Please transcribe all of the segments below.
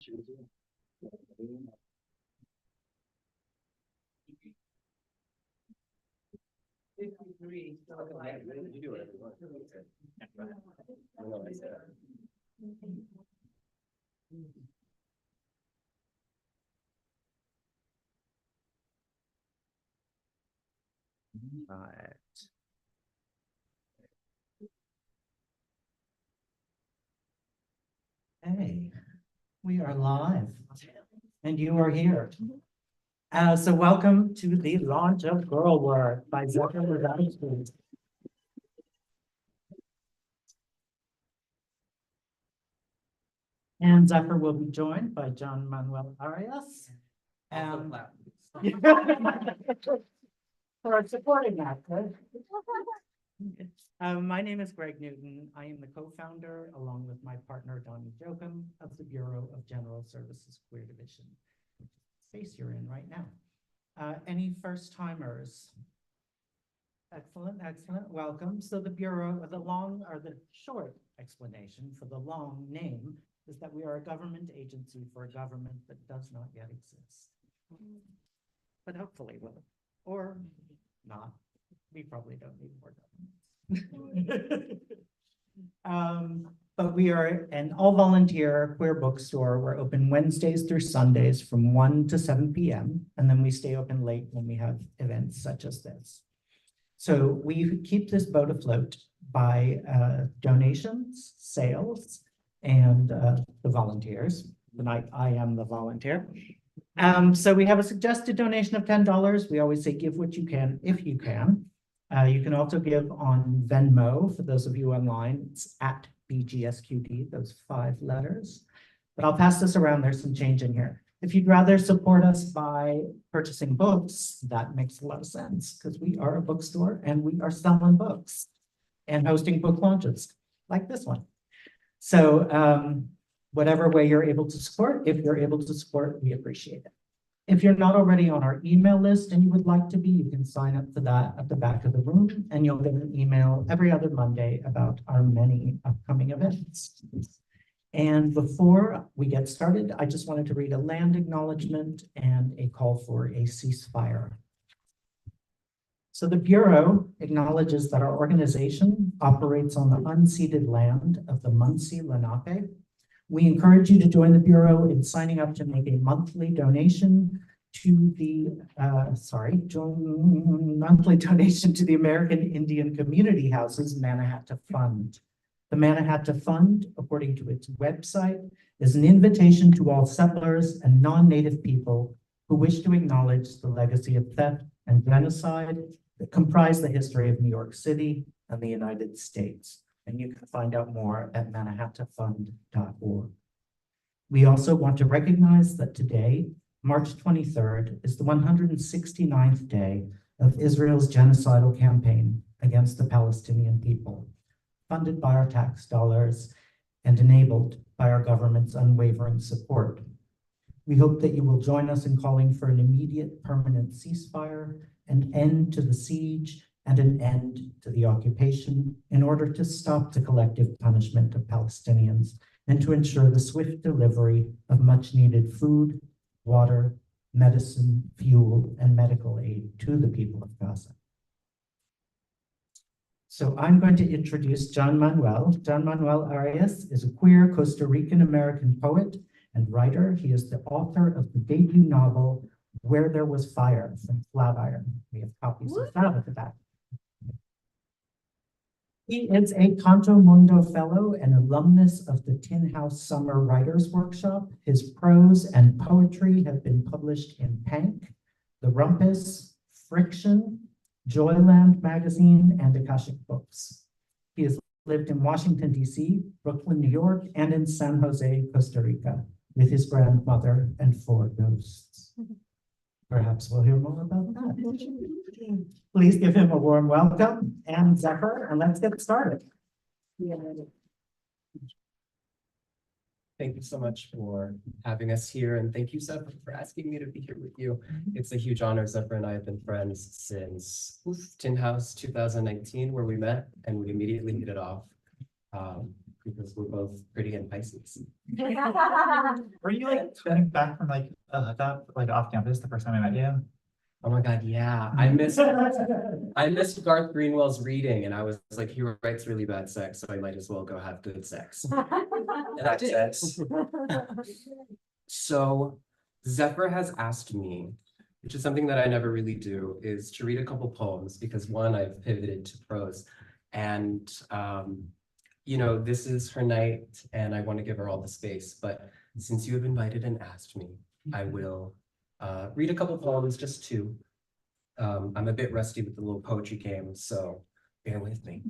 Right. Hey, we are live and you are here. So welcome to the launch of Girl Work by Zephyr Redacted. And Zephyr will be joined by John Manuel Arias. For supporting that. My name is Greg Newton. I am the co-founder, along with my partner, Donnie Jochum, of the Bureau of General Services Queer Division, which is the space you're in right now. Any first-timers? Excellent, excellent. Welcome. So the Bureau, the short explanation for the long name is that we are a government agency for a government that does not yet exist. But hopefully will, or not. We probably don't need more governments. But we are an all-volunteer queer bookstore. We're open Wednesdays through Sundays from 1 to 7 p.m. And then we stay open late when we have events such as this. So we keep this boat afloat by donations, sales, and the volunteers. Tonight, I am the volunteer. So we have a suggested donation of $10. We always say give what you can, if you can. You can also give on Venmo. For those of you online, it's at BGSQD, those 5 letters. But I'll pass this around. There's some change in here. If you'd rather support us by purchasing books, that makes a lot of sense because we are a bookstore and we are selling books and hosting book launches like this one. So whatever way you're able to support, if you're able to support, we appreciate it. If you're not already on our email list and you would like to be, you can sign up for that at the back of the room and you'll get an email every other Monday about our many upcoming events. And before we get started, I just wanted to read a land acknowledgement and a call for a ceasefire. So the Bureau acknowledges that our organization operates on the unceded land of the Munsee Lenape. We encourage you to join the Bureau in signing up to make a monthly donation to the, monthly donation to the American Indian Community Houses Mannahatta Fund. The Mannahatta Fund, according to its website, is an invitation to all settlers and non-native people who wish to acknowledge the legacy of theft and genocide that comprise the history of New York City and the United States. And you can find out more at mannahattafund.org. We also want to recognize that today, March 23rd, is the 169th day of Israel's genocidal campaign against the Palestinian people, funded by our tax dollars and enabled by our government's unwavering support. We hope that you will join us in calling for an immediate permanent ceasefire, an end to the siege, and an end to the occupation in order to stop the collective punishment of Palestinians and to ensure the swift delivery of much needed food, water, medicine, fuel, and medical aid to the people of Gaza. So I'm going to introduce John Manuel. John Manuel Arias is a queer Costa Rican American poet and writer. He is the author of the debut novel, Where There Was Fire, from Flatiron. We have copies of that at the back. He is a Canto Mundo Fellow and alumnus of the Tin House Summer Writers Workshop. His prose and poetry have been published in Pank, The Rumpus, Friction, Joyland Magazine, and Akashic Books. He has lived in Washington, D.C., Brooklyn, New York, and in San Jose, Costa Rica, with his grandmother and 4 ghosts. Perhaps we'll hear more about that. Please give him a warm welcome and Zephyr, and let's get started. Thank you so much for having us here, and thank you, Zephyr, for asking me to be here with you. It's a huge honor. Zephyr and I have been friends since Tin House 2019, where we met, and we immediately hit it off. because we're both pretty in Pisces. Were you like coming back from like a hookup, like off campus the first time I met you? Oh my God, yeah, I missed Garth Greenwell's reading and I was like, he writes really bad sex, so I might as well go have good sex. And I did. So Zephyr has asked me, which is something that I never really do, is to read a couple poems because one, I've pivoted to prose. And you know, this is her night and I want to give her all the space. But since you have invited and asked me, I will read a couple poems, just two. I'm a bit rusty with the little poetry game, so bear with me.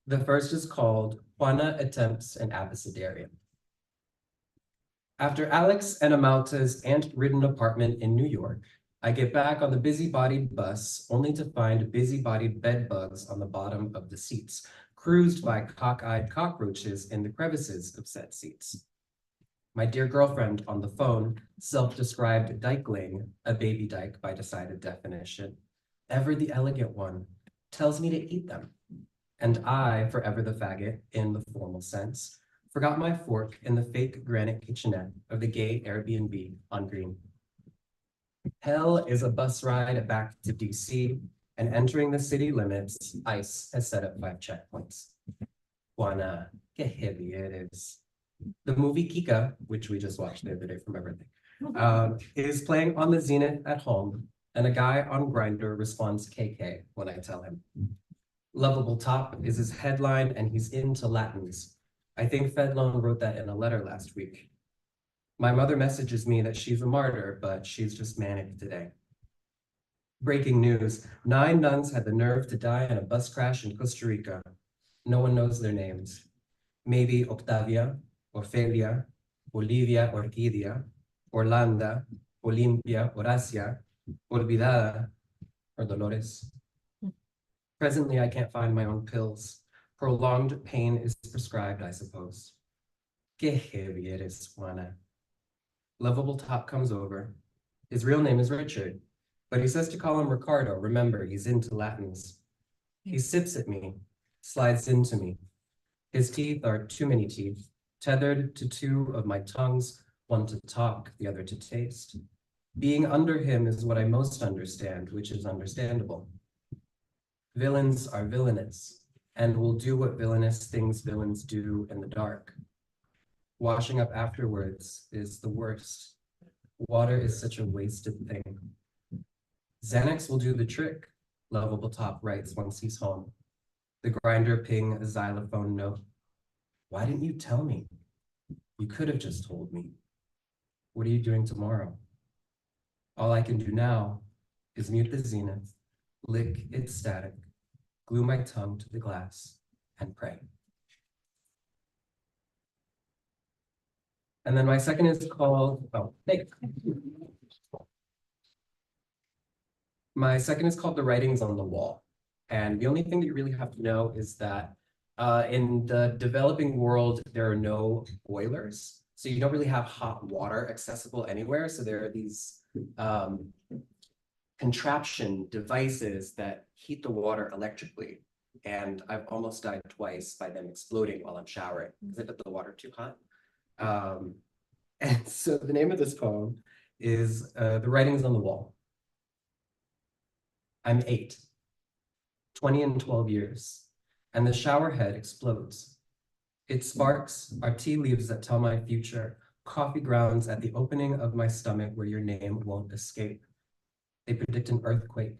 The first is called Juana Attempts an Abecedarian. After Alex and Amalta's ant-ridden apartment in New York, I get back on the busy-bodied bus only to find busy-bodied bed bugs on the bottom of the seats, cruised by cock-eyed cockroaches in the crevices of said seats. My dear girlfriend on the phone, self-described dykeling, a baby dyke by decided definition, ever the elegant one, tells me to eat them. And I, forever the faggot, in the formal sense, forgot my fork in the fake granite kitchenette of the gay Airbnb on Green. Hell is a bus ride back to DC, and entering the city limits, ICE has set up 5 checkpoints. Juana, que heavy it is. The movie Kika, which we just watched the other day from everything, is playing on the Zenith at home, and a guy on Grindr responds KK when I tell him. Lovable Top is his headline, and he's into Latins. I think Fedlone wrote that in a letter last week. My mother messages me that she's a martyr, but she's just manic today. Breaking news, 9 nuns had the nerve to die in a bus crash in Costa Rica. No one knows their names. Maybe Octavia, Ofelia, Olivia Orquídea, Orlando, Olimpia, Horacia, Olvidada, or Dolores. Presently, I can't find my own pills. Prolonged pain is prescribed, I suppose. Que heavy it is, Juana. Lovable Top comes over. His real name is Richard, but he says to call him Ricardo. Remember, he's into Latins. He sips at me, slides into me. His teeth are too many teeth, tethered to 2 of my tongues, one to talk, the other to taste. Being under him is what I most understand, which is understandable. Villains are villainous, and will do what villainous things villains do in the dark. Washing up afterwards is the worst. Water is such a wasted thing. Xanax will do the trick, Lovable Top writes once he's home. The grinder ping a xylophone note. Why didn't you tell me? You could have just told me. What are you doing tomorrow? All I can do now is mute the Zenith, lick its static, glue my tongue to the glass, and pray. And then my second is called, oh, thanks. My second is called The Writings on the Wall. And the only thing that you really have to know is that in the developing world, there are no boilers. So you don't really have hot water accessible anywhere. So there are these contraption devices that heat the water electrically. And I've almost died twice by them exploding while I'm showering because I put the water too hot. And so the name of this poem is The Writings on the Wall. I'm 8, 20 and 12 years, and the shower head explodes. Its sparks are tea leaves that tell my future, coffee grounds at the opening of my stomach where your name won't escape. They predict an earthquake.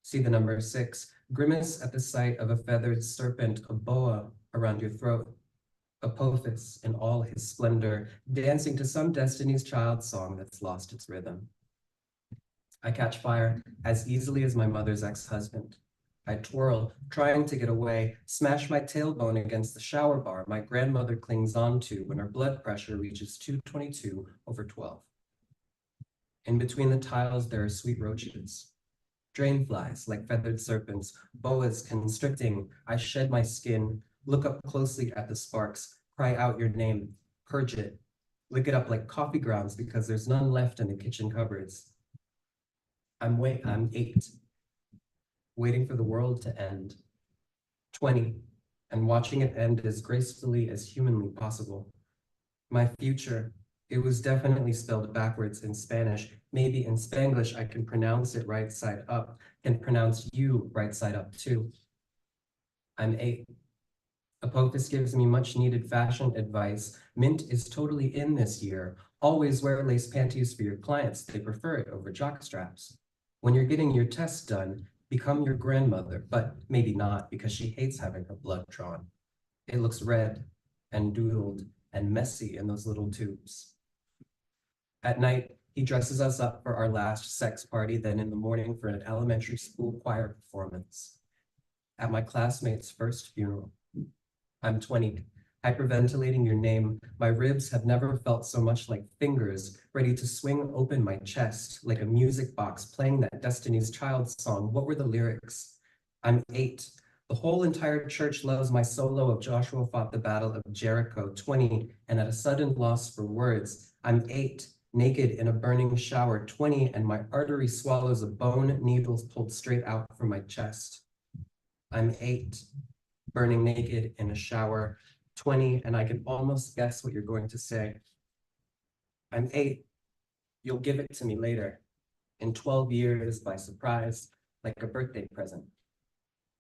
See the number 6, grimace at the sight of a feathered serpent, a boa around your throat. Apophis in all his splendor, dancing to some Destiny's Child song that's lost its rhythm. I catch fire as easily as my mother's ex-husband. I twirl, trying to get away, smash my tailbone against the shower bar my grandmother clings onto when her blood pressure reaches 222/12. In between the tiles, there are sweet roaches. Drain flies like feathered serpents, boas constricting. I shed my skin, look up closely at the sparks, cry out your name, purge it, lick it up like coffee grounds because there's none left in the kitchen cupboards. I'm 8, waiting for the world to end. 20, and watching it end as gracefully as humanly possible. My future, it was definitely spelled backwards in Spanish. Maybe in Spanglish I can pronounce it right side up, can pronounce you right side up too. I'm 8. Apophis gives me much needed fashion advice. Mint is totally in this year. Always wear lace panties for your clients. They prefer it over jock straps. When you're getting your tests done, become your grandmother, but maybe not because she hates having her blood drawn. It looks red and doodled and messy in those little tubes. At night, he dresses us up for our last sex party, then in the morning for an elementary school choir performance. At my classmate's first funeral. I'm 20, hyperventilating your name. My ribs have never felt so much like fingers, ready to swing open my chest like a music box playing that Destiny's Child song. What were the lyrics? I'm 8. The whole entire church loves my solo of Joshua Fought the Battle of Jericho. 20, and at a sudden loss for words. I'm 8, naked in a burning shower. 20, and my artery swallows a bone, needles pulled straight out from my chest. I'm 8. Burning naked in a shower. 20, and I can almost guess what you're going to say. I'm 8. You'll give it to me later. In 12 years, by surprise, like a birthday present.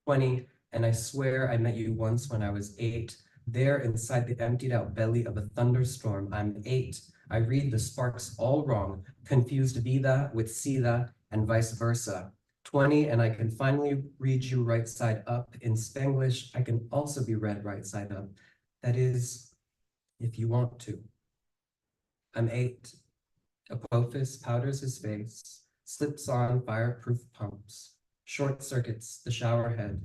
20, and I swear I met you once when I was 8. There inside the emptied out belly of a thunderstorm. I'm 8. I read the sparks all wrong, confused vida with sida and vice versa. 20, and I can finally read you right side up. In Spanglish, I can also be read right side up. That is, if you want to. I'm 8. Apophis powders his face, slips on fireproof pumps, short circuits the shower head,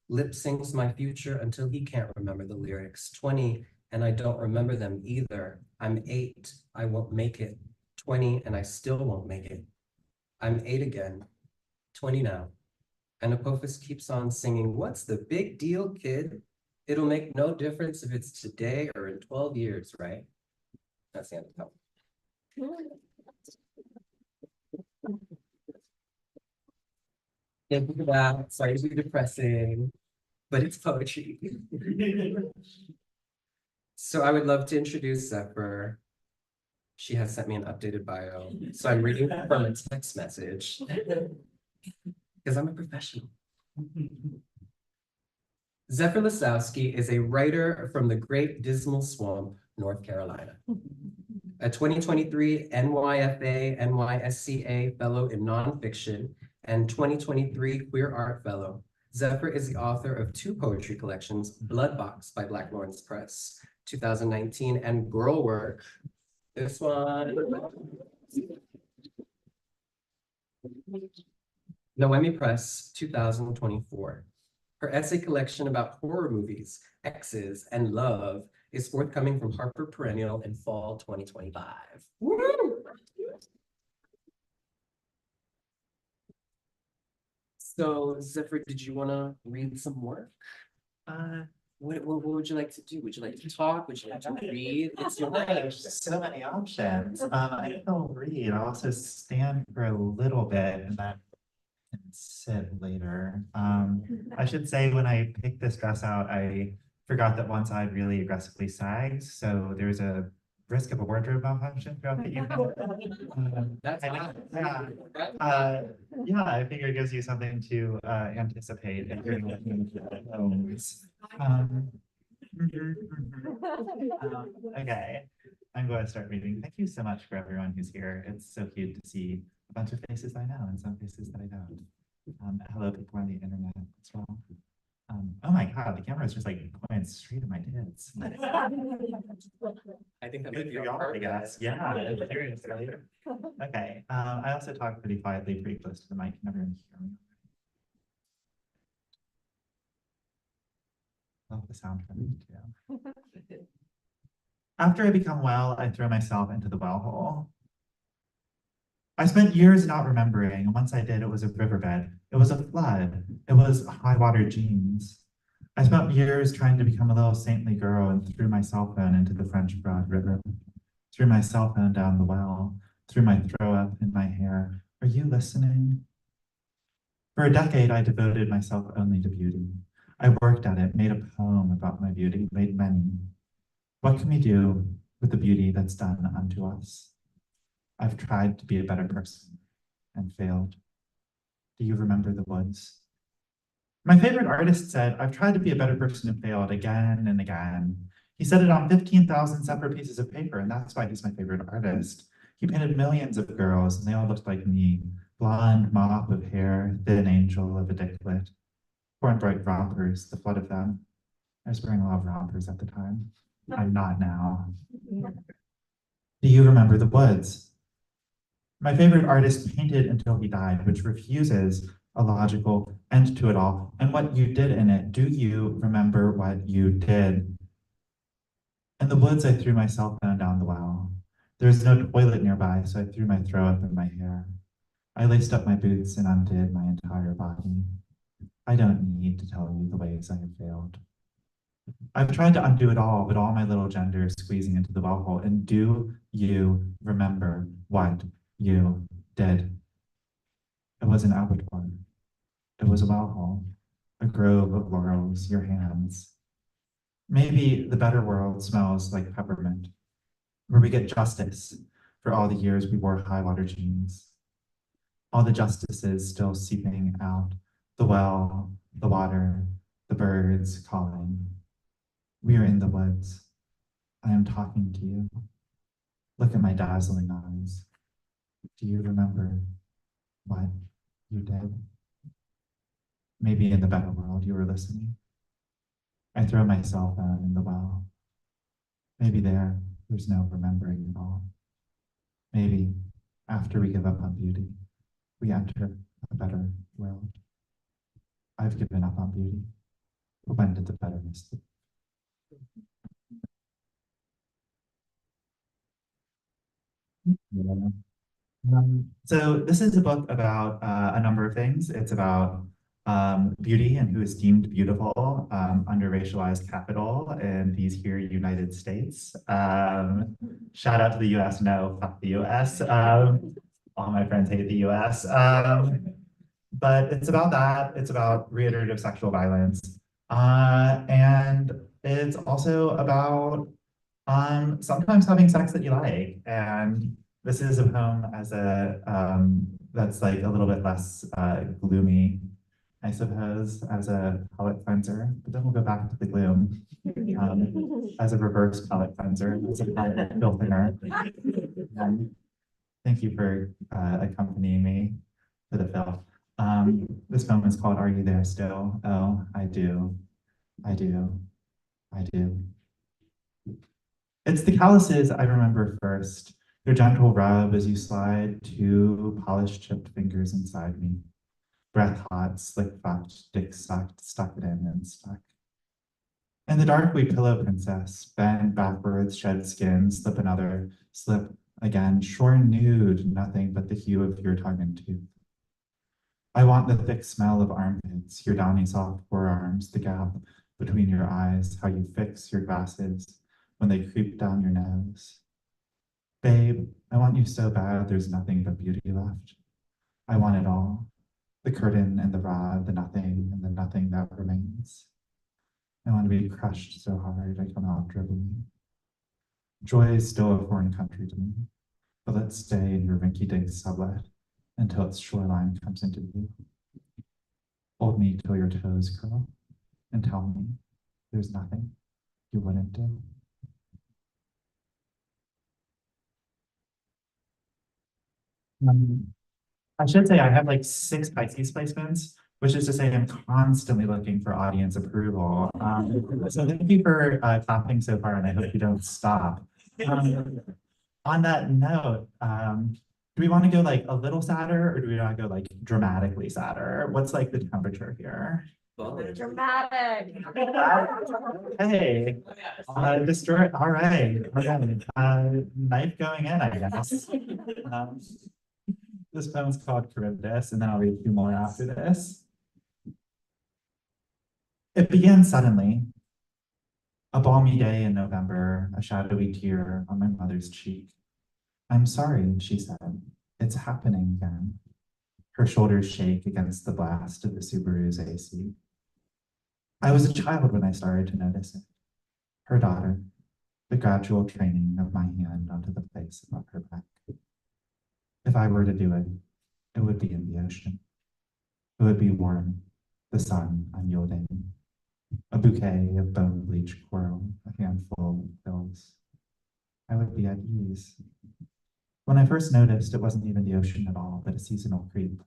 lip syncs my future until he can't remember the lyrics. 20, and I don't remember them either. I'm 8. I won't make it. 20, and I still won't make it. I'm 8 again. 20 now. And Apophis keeps on singing, what's the big deal, kid? It'll make no difference if it's today or in 12 years, right? That's the end of the poem. Thank you for that. Sorry to be depressing, but it's poetry. So I would love to introduce Zephyr. She has sent me an updated bio. So I'm reading from a text message. Because I'm a professional. Zephyr Lasowski is a writer from the Great Dismal Swamp, North Carolina. A 2023 NYFA, NYSCA Fellow in Nonfiction, and 2023 Queer Art Fellow. Zephyr is the author of 2 poetry collections, Blood Box by Black Lawrence Press, 2019, and Girl Work, this one. Noemi Press, 2024. Her essay collection about horror movies, exes, and love is forthcoming from Harper Perennial in fall 2025. Woo! So, Zephyr, did you want to read some work? What would you like to do? Would you like to talk? Would you like to read? It's your There's life. just so many options. I think I'll read. I'll also stand for a little bit and then sit later. I should say when I picked this dress out, I forgot that one side really aggressively sags, so there's a risk of a wardrobe malfunction throughout the evening. That's Yeah, I figure it gives you something to anticipate if you're looking at homes. Okay, I'm going to start reading. Thank you so much for everyone who's here. It's so cute to see a bunch of faces I know and some faces that I don't. Hello, people on the internet as well. Oh my God, the camera is just like pointing straight at my tits. I think that Good might for be y'all, I guess. Yeah, seriously. Okay, I also talk pretty quietly, pretty close to the mic. Everyone hear me. Love the sound from it too. After I become well, I throw myself into the well hole. I spent years not remembering, and once I did, it was a riverbed. It was a flood. It was high water jeans. I spent years trying to become a little saintly girl and threw my cell phone into the French Broad River. Threw my cell phone down the well. Threw my throw up in my hair. Are you listening? For a decade, I devoted myself only to beauty. I worked at it, made a poem about my beauty, made many. What can we do with the beauty that's done unto us? I've tried to be a better person and failed. Do you remember the woods? My favorite artist said, I've tried to be a better person and failed again and again. He said it on 15,000 separate pieces of paper, and that's why he's my favorite artist. He painted millions of girls, and they all looked like me. Blonde mop of hair, thin angel of a dicklet. Poor and bright rompers, the flood of them. I was wearing a lot of rompers at the time. I'm not now. Do you remember the woods? My favorite artist painted until he died, which refuses a logical end to it all. And what you did in it, do you remember what you did? In the woods, I threw my cell phone down the well. There was no toilet nearby, so I threw my throw up in my hair. I laced up my boots and undid my entire body. I don't need to tell you the ways I have failed. I've tried to undo it all, but all my little genders squeezing into the well hole. And do you remember what you did? It was an abattoir. It was a well hole, a grove of laurels, your hands. Maybe the better world smells like peppermint, where we get justice for all the years we wore high water jeans. All the justices still seeping out, the well, the water, the birds calling. We are in the woods. I am talking to you. Look at my dazzling eyes. Do you remember what you did? Maybe in the better world you were listening. I throw my cell phone in the well. Maybe there's no remembering at all. Maybe after we give up on beauty, we enter a better world. I've given up on beauty. When did the betterness leave? Yeah. So this is a book about a number of things. It's about beauty and who is deemed beautiful under racialized capital in these here United States. Shout out to the US, no, fuck the US. All my friends hate the US. But it's about that. It's about reiterative sexual violence. And it's also about sometimes having sex that you like. And this is a poem as a that's like a little bit less gloomy, I suppose, as a palette cleanser. But then we'll go back to the gloom as a reverse palette cleanser, as a palette filter. Thank you for accompanying me to the film. This poem is called "Are You There Still?" Oh, I do, I do, I do. It's the calluses I remember first. Your gentle rub as you slide two polished chipped fingers inside me. Breath hot, slick fucked, dick sucked, stuck it in and stuck. In the dark we pillow princess, bend backwards, shed skin, slip another, slip again, shorn nude, nothing but the hue of your tongue and tooth. I want the thick smell of armpits, your downy soft forearms, the gap between your eyes, how you fix your glasses when they creep down your nose. Babe, I want you so bad there's nothing but beauty left. I want it all. The curtain and the rod, the nothing and the nothing that remains. I want to be crushed so hard I come out dribbling. Joy is still a foreign country to me, but let's stay in your rinky-dink sublet until its shoreline comes into view. Hold me till your toes curl and tell me there's nothing you wouldn't do. I should say I have like 6 Pisces placements, which is to say I'm constantly looking for audience approval. So thank you for clapping so far, and I hope you don't stop. On that note, do we want to go like a little sadder, or do we want to go like dramatically sadder? What's like the temperature here? Dramatic. Hey, destroy. All right. Knife going in, I guess. This poem's called Charybdis, and then I'll read 2 more after this. It began suddenly. A balmy day in November, a shadowy tear on my mother's cheek. I'm sorry, she said. It's happening again. Her shoulders shake against the blast of the Subaru's AC. I was a child when I started to notice it. Her daughter, the gradual training of my hand onto the place above her back. If I were to do it, it would be in the ocean. It would be warm, the sun unyielding, a bouquet of bone-bleached coral, a handful of pills. I would be at ease. When I first noticed, it wasn't even the ocean at all, but a seasonal creep.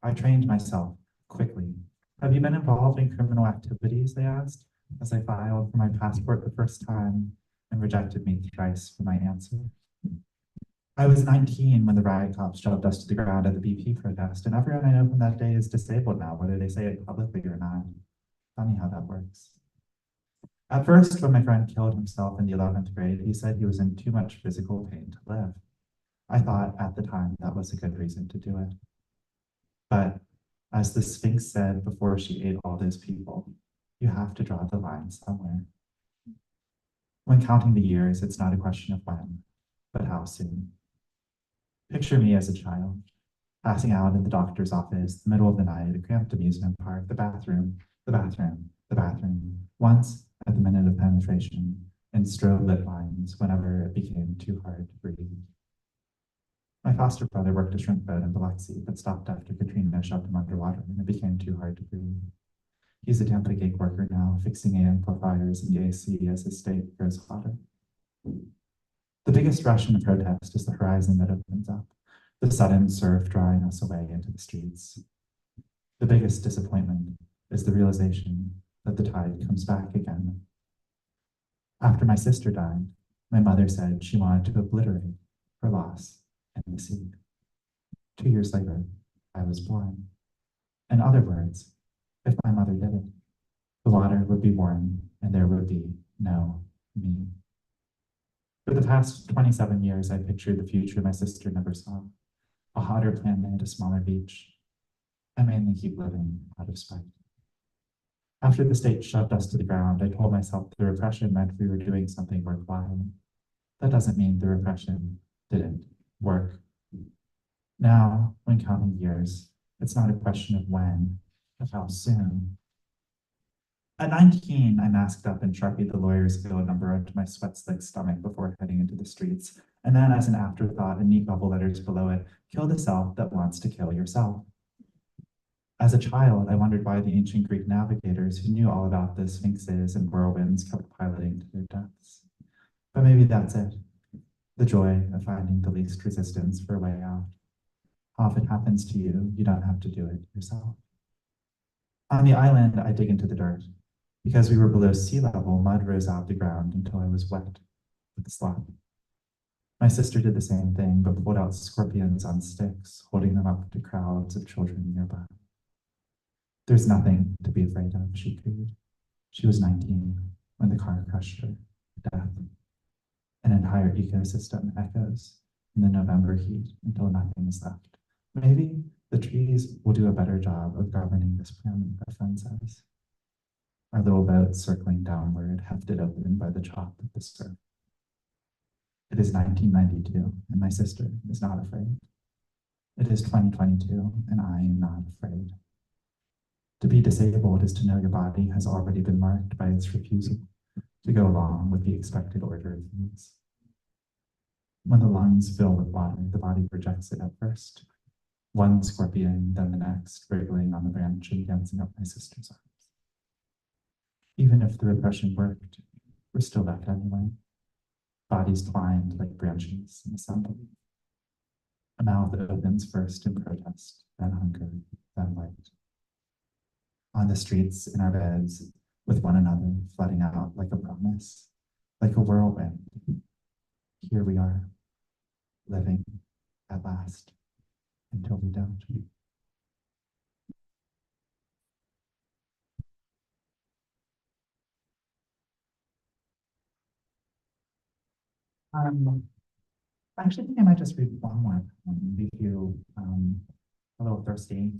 I trained myself quickly. Have you been involved in criminal activities? They asked, as I filed for my passport the first time and rejected me thrice for my answer. I was 19 when the riot cops shoved us to the ground at the BP protest, and everyone I know from that day is disabled now, whether they say it publicly or not. Funny how that works. At first, when my friend killed himself in the 11th grade, he said he was in too much physical pain to live. I thought at the time that was a good reason to do it. But as the Sphinx said before she ate all those people, you have to draw the line somewhere. When counting the years, it's not a question of when, but how soon. Picture me as a child, passing out in the doctor's office, the middle of the night, a cramped amusement park, the bathroom, the bathroom, the bathroom, once at the minute of penetration, in strobe lit lines whenever it became too hard to breathe. My foster brother worked a shrimp boat in Biloxi, but stopped after Katrina shoved him underwater and it became too hard to breathe. He's a Tampa gig worker now, fixing amplifiers in the AC as his state grows hotter. The biggest rush in the protest is the horizon that opens up, the sudden surf drawing us away into the streets. The biggest disappointment is the realization that the tide comes back again. After my sister died, my mother said she wanted to obliterate her loss in the sea. 2 years later, I was born. In other words, if my mother did it, the water would be warm and there would be no me. For the past 27 years, I pictured the future my sister never saw. A hotter planet, a smaller beach. I mainly keep living out of spite. After the state shoved us to the ground, I told myself the repression meant we were doing something worthwhile. That doesn't mean the repression didn't work. Now, when counting years, it's not a question of when, but how soon. At 19, I masked up and Sharpied the Lawyers Guild number onto my sweat-slick stomach before heading into the streets, and then as an afterthought, in neat bubble letters below it, kill the self that wants to kill yourself. As a child, I wondered why the ancient Greek navigators who knew all about the sphinxes and whirlwinds kept piloting to their deaths. But maybe that's it, the joy of finding the least resistance for a way out. How if it happens to you, you don't have to do it yourself. On the island, I dig into the dirt. Because we were below sea level, mud rose out the ground until I was wet with the slop. My sister did the same thing, but pulled out scorpions on sticks, holding them up to crowds of children nearby. There's nothing to be afraid of, she cooed. She was 19 when the car crushed her to death. An entire ecosystem echoes in the November heat until nothing is left. Maybe the trees will do a better job of governing this planet, my friend says. Our little boat circling downward, hefted open by the chop of the surf. It is 1992, and my sister is not afraid. It is 2022, and I am not afraid. To be disabled is to know your body has already been marked by its refusal to go along with the expected order of things. When the lungs fill with water, the body rejects it at first. One scorpion, then the next, wriggling on the branch and dancing up my sister's arms. Even if the repression worked, we're still left anyway. Bodies twined like branches in assembly. A mouth opens first in protest, then hunger, then light. On the streets, in our beds, with one another, flooding out like a promise, like a whirlwind. Here we are, living at last, until we don't. Actually, I think I might just read one more, leave you a little thirsty.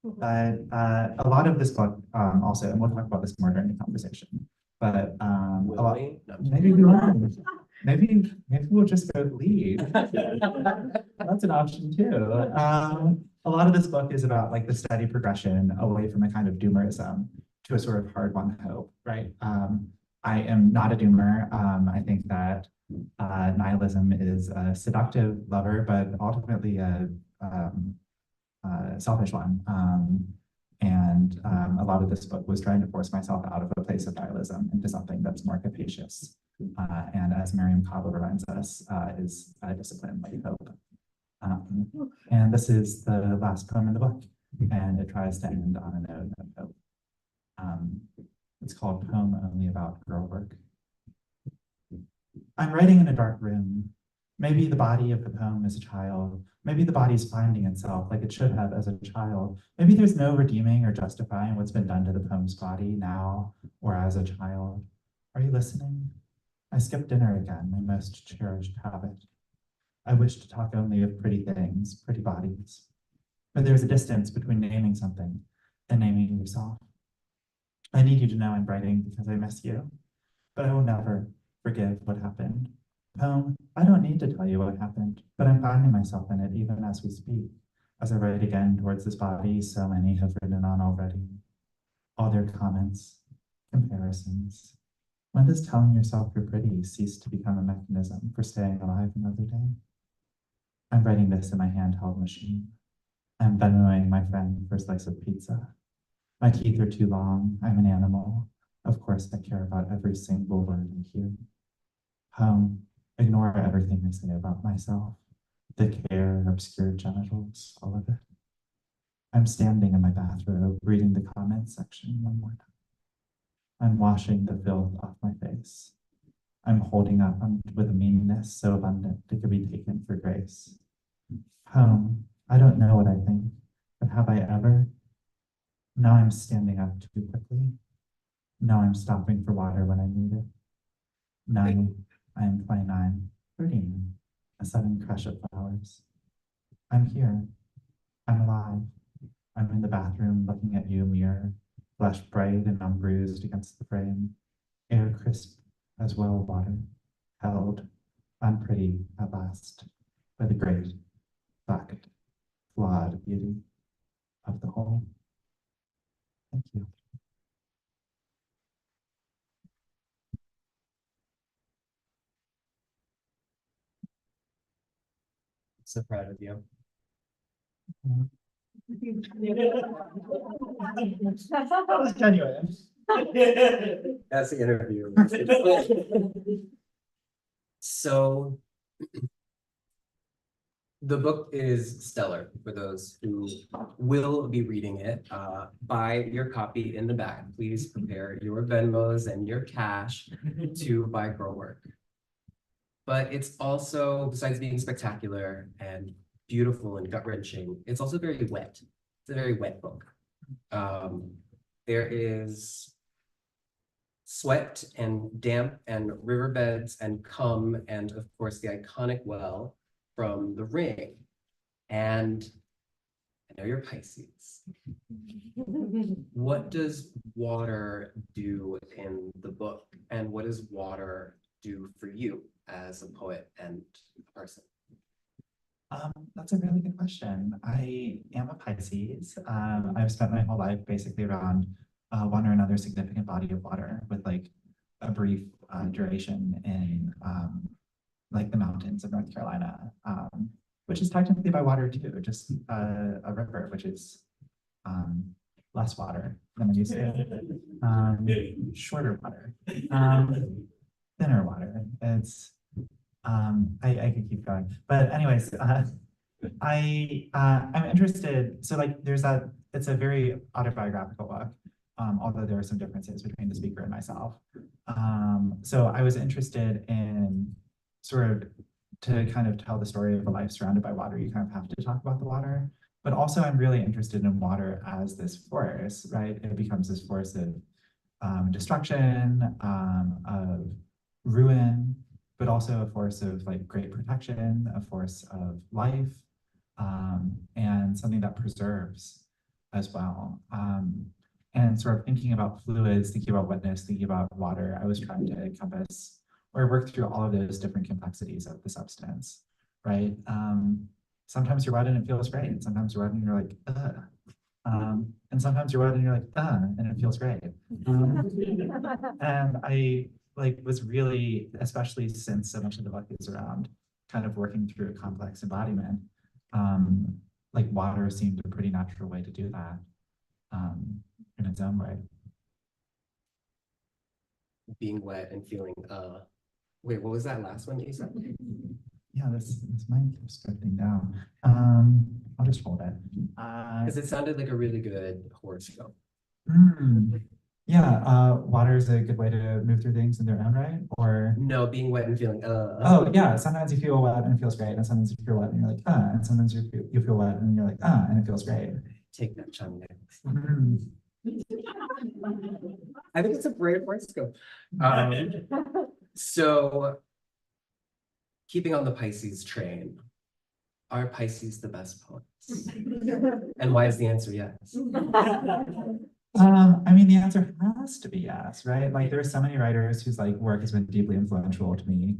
But a lot of this book also, and we'll talk about this more during the conversation, but a lot, maybe we won't. Maybe we'll just go lead. That's an option too. A lot of this book is about like the steady progression away from a kind of doomerism to a sort of hard-won hope, right? I am not a doomer. I think that nihilism is a seductive lover, but ultimately a selfish one. A lot of this book was trying to force myself out of a place of nihilism into something that's more capacious. And as Miriam Cabo reminds us, is a discipline like hope. And this is the last poem in the book, and it tries to end on a note of hope. It's called Poem Only About Girl Work. I'm writing in a dark room. Maybe the body of the poem is a child. Maybe the body's finding itself like it should have as a child. Maybe there's no redeeming or justifying what's been done to the poem's body now or as a child. Are you listening? I skipped dinner again, my most cherished habit. I wish to talk only of pretty things, pretty bodies. But there's a distance between naming something and naming yourself. I need you to know I'm writing because I miss you, but I will never forgive what happened. Poem, I don't need to tell you what happened, but I'm finding myself in it even as we speak. As I write again towards this body so many have written on already. All their comments, comparisons. When does telling yourself you're pretty cease to become a mechanism for staying alive another day? I'm writing this in my handheld machine. I'm Venmoing my friend for a slice of pizza. My teeth are too long. I'm an animal. Of course, I care about every single word I hear. Poem, ignore everything I say about myself. Thick hair, obscure genitals, all of it. I'm standing in my bathrobe, reading the comments section one more time. I'm washing the filth off my face. I'm holding up with a meanness so abundant it could be taken for grace. Poem, I don't know what I think, but have I ever? Now I'm standing up too quickly. Now I'm stopping for water when I need it. Now I am 29, 39, a sudden crush of flowers. I'm here. I'm alive. I'm in the bathroom looking at you, mirror, flesh bright and unbruised against the frame, air crisp as well water, held, unpretty at last, by the great, fact, flawed beauty of the whole. Thank you. So proud of you. That was genuine. That's the interview. So the book is stellar for those who will be reading it. Buy your copy in the back. Please prepare your Venmos and your cash to buy Girl Work. But it's also, besides being spectacular and beautiful and gut-wrenching, it's also very wet. It's a very wet book. There is sweat and damp and riverbeds and cum and of course the iconic well from The Ring. And I know you're Pisces. What does water do in the book? And what does water do for you as a poet and a person? That's a really good question. I am a Pisces. I've spent my whole life basically around one or another significant body of water with like a brief duration in like the mountains of North Carolina, which is technically by water too, just a river, which is less water than I'm used to, shorter water, thinner water. It's I could keep going, but anyways, I'm interested. So like, there's that. It's a very autobiographical book, although there are some differences between the speaker and myself. So I was interested in sort of to kind of tell the story of a life surrounded by water. You kind of have to talk about the water, but also I'm really interested in water as this force, right? It becomes this force of destruction, of ruin, but also a force of like great protection, a force of life, and something that preserves as well. And sort of thinking about fluids, thinking about wetness, thinking about water, I was trying to encompass or work through all of those different complexities of the substance, right? Sometimes you're wet and it feels great. Sometimes you're wet and you're like, ugh. And sometimes you're wet and you're like, and it feels great. And I like was really, especially since so much of the book is around kind of working through a complex embodiment, like water seemed a pretty natural way to do that, in its own way. Being wet and feeling, wait, what was that last one that you said? Yeah, this might keep scripting down. I'll just hold it. Because it sounded like a really good horoscope. Yeah, water is a good way to move through things in their own right, or No, being wet and feeling, oh yeah, sometimes you feel wet and it feels great, and sometimes you feel wet and you're like, and sometimes you feel wet and you're like, and it feels great. Take that, Chang. Mm. I think it's a great horoscope. So keeping on the Pisces train, are Pisces the best poets? And why is the answer yes? I mean, the answer has to be yes, right? Like there are so many writers whose like work has been deeply influential to me.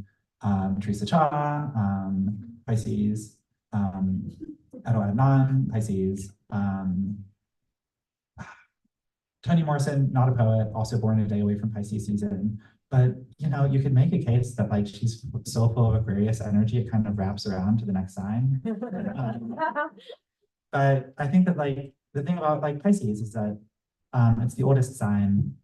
Teresa Cha, Pisces, Edo Adnan, Pisces, Toni Morrison, not a poet, also born a day away from Pisces season. But you know, you could make a case that like she's so full of Aquarius energy, it kind of wraps around to the next sign. But I think that like the thing about like Pisces is that it's the oldest sign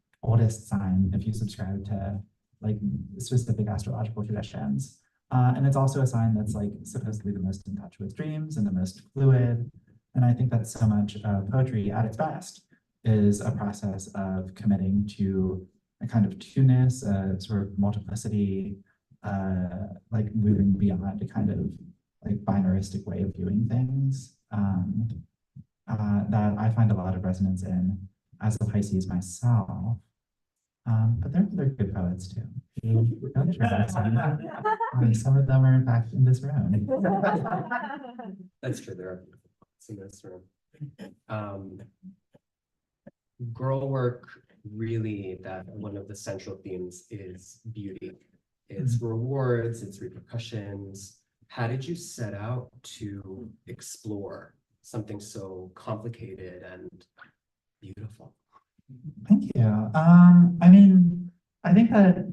if you subscribe to like specific astrological traditions. And it's also a sign that's like supposedly the most in touch with dreams and the most fluid. And I think that so much of poetry at its best is a process of committing to a kind of two-ness, a sort of multiplicity, like moving beyond a kind of like binaristic way of viewing things, that I find a lot of resonance in as a Pisces myself. But there are other good poets too. Some of them are in fact in this room. That's true, there are beautiful poets in this room. Girl work, really, that one of the central themes is beauty. It's rewards, it's repercussions. How did you set out to explore something so complicated and beautiful? Thank you. I mean, I think that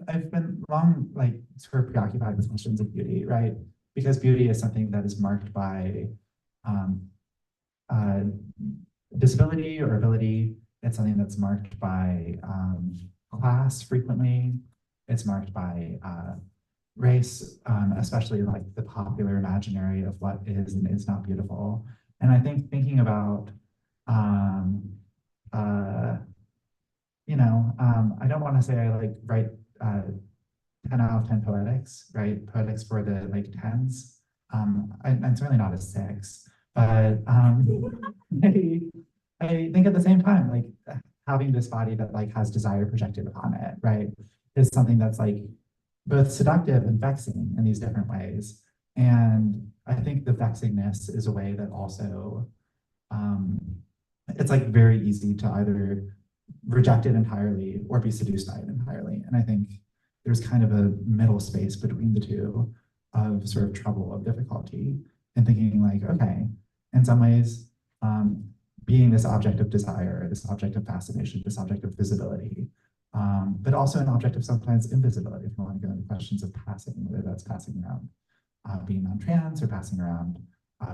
I've been long like sort of preoccupied with questions of beauty, right? Because beauty is something that is marked by disability or ability. It's something that's marked by class frequently. It's marked by race, especially like the popular imaginary of what is and is not beautiful. And I think thinking about I don't want to say I like write 10 out of 10 poetics, right? Poetics for the like tens. I'm certainly not a 6, but I think at the same time, like having this body that like has desire projected upon it, right, is something that's like both seductive and vexing in these different ways. And I think the vexingness is a way that also it's like very easy to either reject it entirely or be seduced by it entirely. And I think there's kind of a middle space between the two of sort of trouble, of difficulty, and thinking like, okay, in some ways, being this object of desire, this object of fascination, this object of visibility, but also an object of sometimes invisibility, if you want to go into questions of passing, whether that's passing around being non-trans or passing around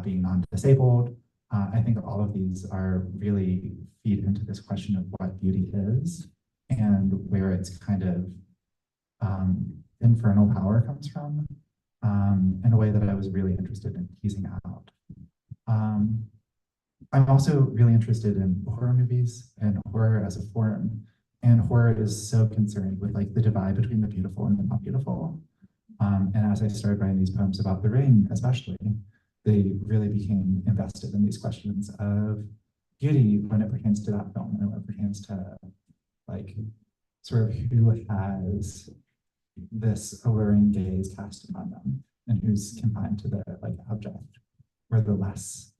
being non-disabled. I think all of these are really feed into this question of what beauty is and where its kind of infernal power comes from, in a way that I was really interested in teasing out. I'm also really interested in horror movies and horror as a form. And horror is so concerned with like the divide between the beautiful and the not beautiful. And as I started writing these poems about The Ring, especially, they really became invested in these questions of beauty when it pertains to that film and when it pertains to like sort of who has this alluring gaze cast upon them and who's confined to the like object or the less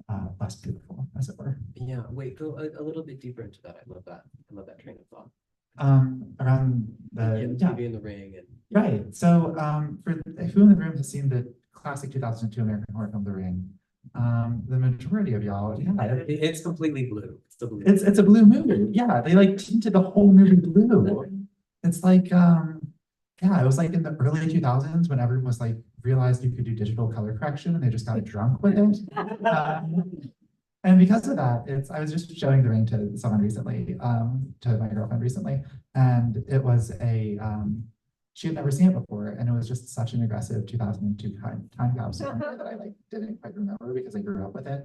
beautiful, as it were. Yeah, wait, go a little bit deeper into that. I love that. I love that train of thought. Around the TV in the Ring and right. So for who in the room has seen the classic 2002 American horror film The Ring, The majority of y'all, yeah, It's completely blue. It's the blue. it's a blue movie. Yeah, they like tinted the whole movie blue. It's like, yeah, it was like in the early 2000s when everyone was like realized you could do digital color correction and they just got drunk with it. And because of that, I was just showing The Ring to someone recently, to my girlfriend recently, and it was she had never seen it before, and it was just such an aggressive 2002 time capsule that I like didn't quite remember because I grew up with it.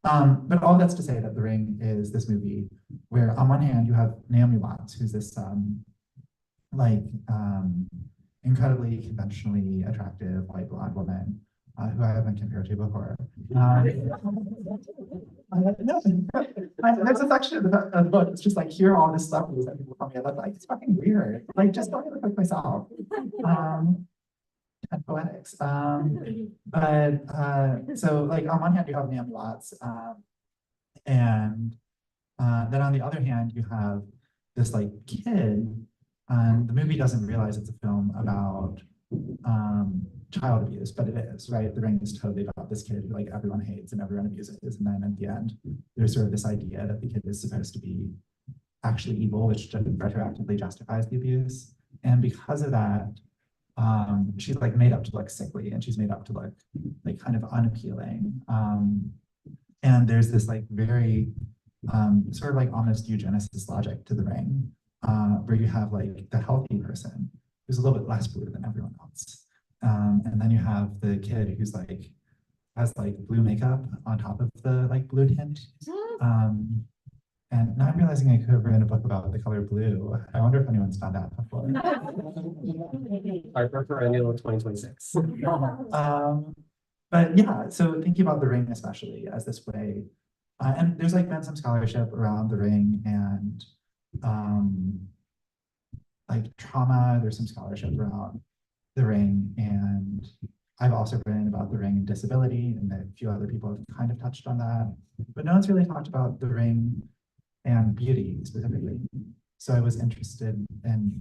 But all that's to say that The Ring is this movie where on one hand you have Naomi Watts, who's this like incredibly conventionally attractive white blonde woman who I have been compared to before. There's a section of the book that's just like, here are all this stuff that people tell me I look like. It's fucking weird. Like, just don't look like myself. And poetics. So like on one hand you have Naomi Watts, and then on the other hand you have this like kid, and the movie doesn't realize it's a film about child abuse, but it is, right? The Ring is totally about this kid who like everyone hates and everyone abuses, and then at the end there's sort of this idea that the kid is supposed to be actually evil, which retroactively justifies the abuse. And because of that, she's like made up to look sickly, and she's made up to look like kind of unappealing. And there's this like very sort of like almost eugenicist logic to The Ring, where you have like the healthy person who's a little bit less blue than everyone else. And then you have the kid who's like has like blue makeup on top of the like blue tint. And now I'm realizing I could have written a book about the color blue. I wonder if anyone's done that before. Our perennial 2026. But yeah, so thinking about The Ring especially as this way, and there's like been some scholarship around The Ring and like trauma. There's some scholarship around The Ring, and I've also written about The Ring and disability, and a few other people have kind of touched on that, but no one's really talked about The Ring and beauty specifically. So I was interested in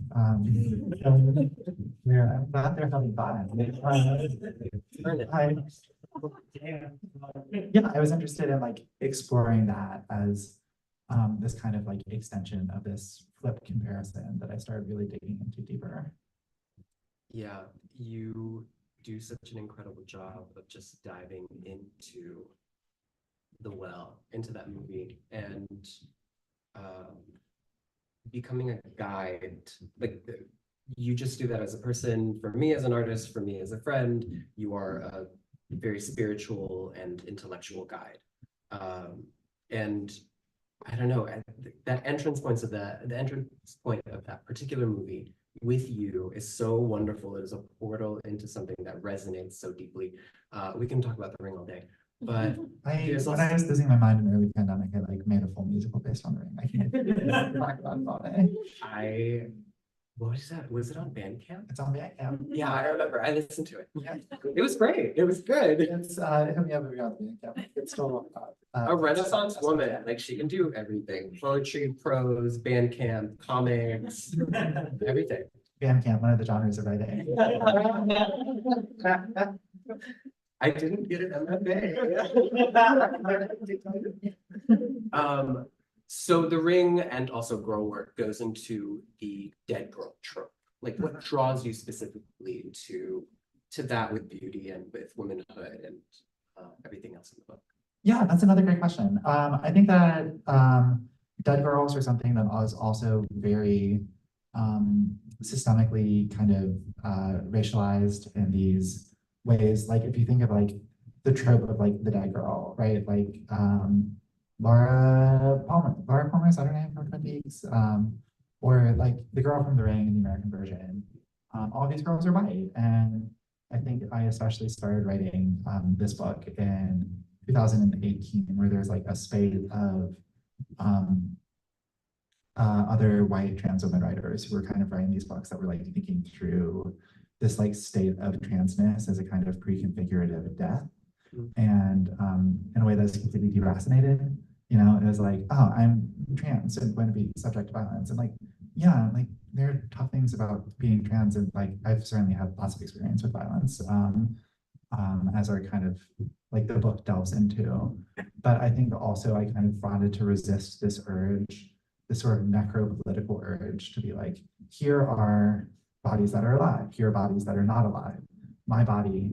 yeah, I'm glad they're having fun. Yeah, I was interested in like exploring that as this kind of like extension of this flipped comparison that I started really digging into deeper. Yeah, you do such an incredible job of just diving into the well, into that movie, and becoming a guide. Like you just do that as a person. For me as an artist, for me as a friend, you are a very spiritual and intellectual guide. And I don't know, that entrance points of the entrance point of that particular movie with you is so wonderful. It is a portal into something that resonates so deeply. We can talk about The Ring all day, but when I was losing my mind in the early pandemic, I like made a full musical based on The Ring. I can't talk about it all day. What is that? Was it on Bandcamp? It's on Bandcamp. Yeah, I remember. I listened to it. Yeah. It was great. It was good. It's hit me up if you're on Bandcamp. It's still A Renaissance woman, like she can do everything: poetry, prose, Bandcamp, comics, everything. Bandcamp, one of the genres of writing. I didn't get an MFA. So The Ring and also Girl Work goes into the dead girl trope. Like, what draws you specifically to that with beauty and with womanhood and everything else in the book? Yeah, that's another great question. I think that dead girls are something that is also very systemically kind of racialized in these ways. Like if you think of like the trope of like the dead girl, right? Like Laura Palmer, is that her name from Twin Peaks? Or like the girl from The Ring in the American version. All these girls are white, and I think I especially started writing this book in 2018, where there's like a spate of other white trans women writers who were kind of writing these books that were like thinking through this like state of transness as a kind of pre-configurative death, and in a way that's completely deracinated. You know, it was like, oh, I'm trans and going to be subject to violence, and like, yeah, like there are tough things about being trans, and like I've certainly had lots of experience with violence as our kind of like the book delves into. But I think also I kind of wanted to resist this urge, this sort of necropolitical urge to be like, here are bodies that are alive, here are bodies that are not alive. My body,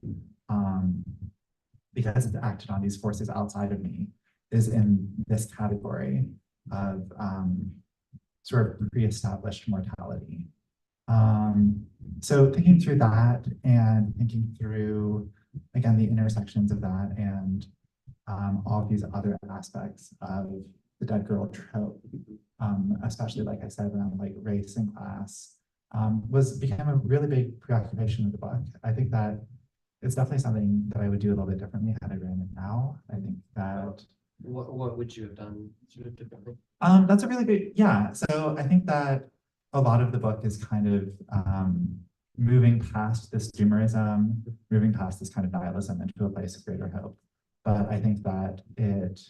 because it's acted on these forces outside of me, is in this category of sort of pre-established mortality. So thinking through that and thinking through, again, the intersections of that and all of these other aspects of the dead girl trope, especially, like I said, around like race and class, became a really big preoccupation of the book. I think that it's definitely something that I would do a little bit differently had I written it now. I think that What would you have done sort of differently? that's a really good, yeah. So I think that a lot of the book is kind of moving past this doomerism, moving past this kind of nihilism into a place of greater hope. But I think that it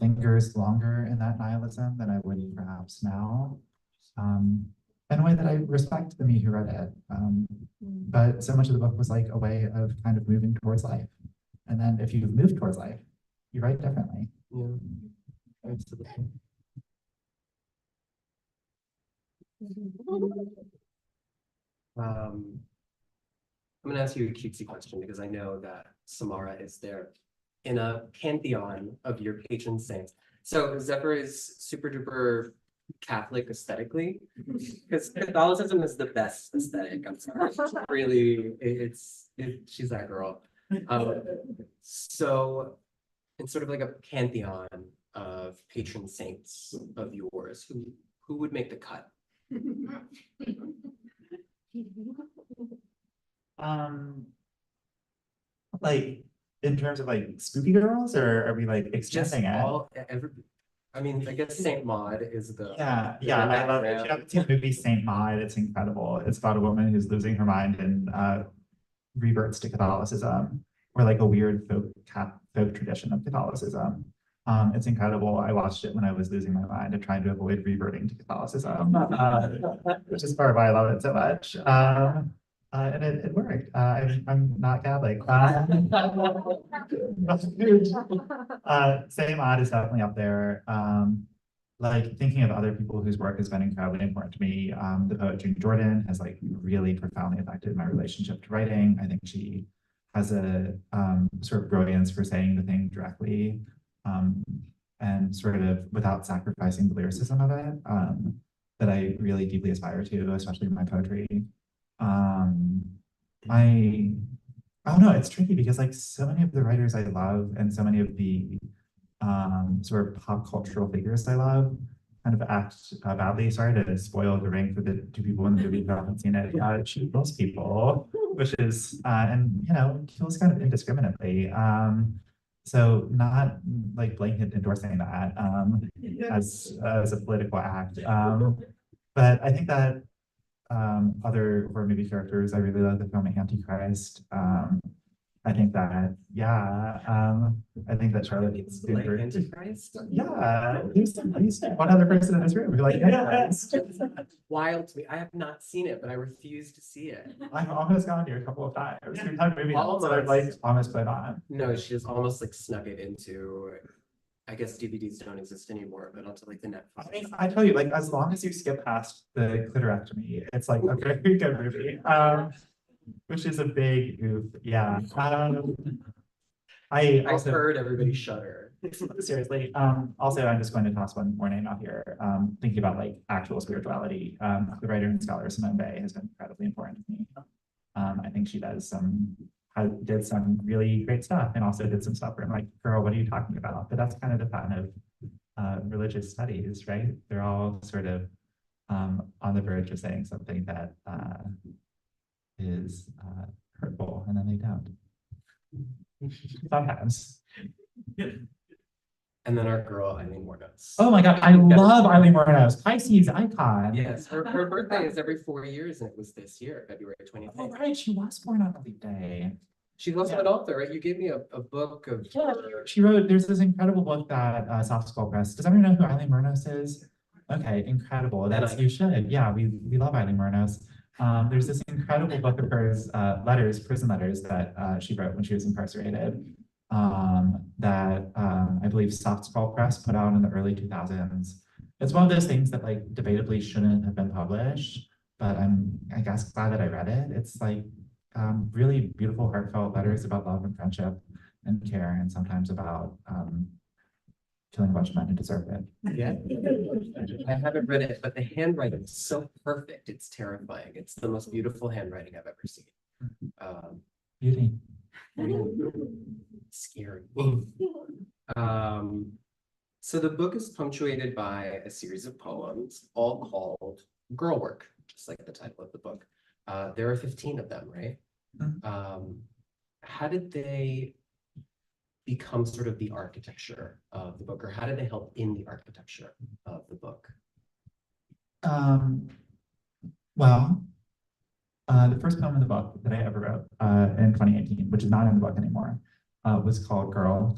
lingers longer in that nihilism than I would perhaps now. In a way that I respect the me who read it. But so much of the book was like a way of kind of moving towards life. And then if you've moved towards life, you write differently. Yeah, absolutely. I'm gonna ask you a cutesy question because I know that Samara is there in a pantheon of your patron saints. So Zephyr is super duper Catholic aesthetically, because Catholicism is the best aesthetic. I'm sorry, really, she's that girl. So it's sort of like a pantheon of patron saints of yours. Who would make the cut? Like in terms of like spooky girls, or are we like Just extending it? I mean, I guess Saint Maud is the. Yeah, I love it. If you haven't seen the movie Saint Maud, it's incredible. It's about a woman who's losing her mind and reverts to Catholicism, or like a weird folk tradition of Catholicism. It's incredible. I watched it when I was losing my mind and trying to avoid reverting to Catholicism, which is part of why I love it so much. And it worked. I'm not Catholic. Saint Maud is definitely up there. Like thinking of other people whose work has been incredibly important to me. The poet June Jordan has like really profoundly affected my relationship to writing. I think she has a sort of brilliance for saying the thing directly, and sort of without sacrificing the lyricism of it, that I really deeply aspire to, especially in my poetry. I don't know, it's tricky because like so many of the writers I love and so many of the sort of pop cultural figures I love kind of act badly. Sorry to spoil The Ring for the two people in the movie who haven't seen it. She kills people, which is, and you know, kills kind of indiscriminately. So not like blanket endorsing that as a political act. But I think that other horror movie characters, I really love the film Antichrist. I think that, I think that Charlotte needs to. Like Antichrist? Yeah, who's one other person in this room who like Antichrist? Wild to me. I have not seen it, but I refuse to see it. I've almost gone here a couple of times. We've had movie nights that I've like almost put on. No, she has almost like snuck it into, I guess DVDs don't exist anymore, but onto like the Netflix. I mean, I tell you, like, as long as you skip past the clitorectomy, it's like a very good movie. Which is a big oof. Yeah. I I've also heard everybody shudder. seriously. Also, I'm just going to toss one more name out here. Thinking about like actual spirituality. The writer and scholar Simone Bay has been incredibly important to me. I think she did some really great stuff and also did some stuff where I'm like, girl, what are you talking about? But that's kind of the fun of religious studies, right? They're all sort of on the verge of saying something that is hurtful, and then they don't. Sometimes. And then our girl, Eileen Wuornos. Oh my God, I love Eileen Wuornos, Pisces icon. Yes, her birthday is every 4 years, and it was this year, February 25th. Oh, right, she was born on a leap day. She's also an author, right? You gave me a book of. Yeah, she wrote, there's this incredible book that Soft Skull Press, does everyone know who Eileen Wuornos is? Okay, incredible, you should. Yeah, we love Eileen Wuornos. There's this incredible book of hers, prison letters that she wrote when she was incarcerated. that I believe Soft Skull Press put out in the early 2000s. It's one of those things that like debatably shouldn't have been published, but I guess glad that I read it. It's like really beautiful, heartfelt letters about love and friendship and care, and sometimes about killing a bunch of men who deserve it. Yeah. I haven't read it, but the handwriting is so perfect. It's terrifying. It's the most beautiful handwriting I've ever seen. Beauty. Scary. So the book is punctuated by a series of poems, all called Girl Work, just like the title of the book. There are 15 of them, right? How did they become sort of the architecture of the book, or how did they help in the architecture of the book? Well, the first poem in the book that I ever wrote in 2018, which is not in the book anymore, was called Girl,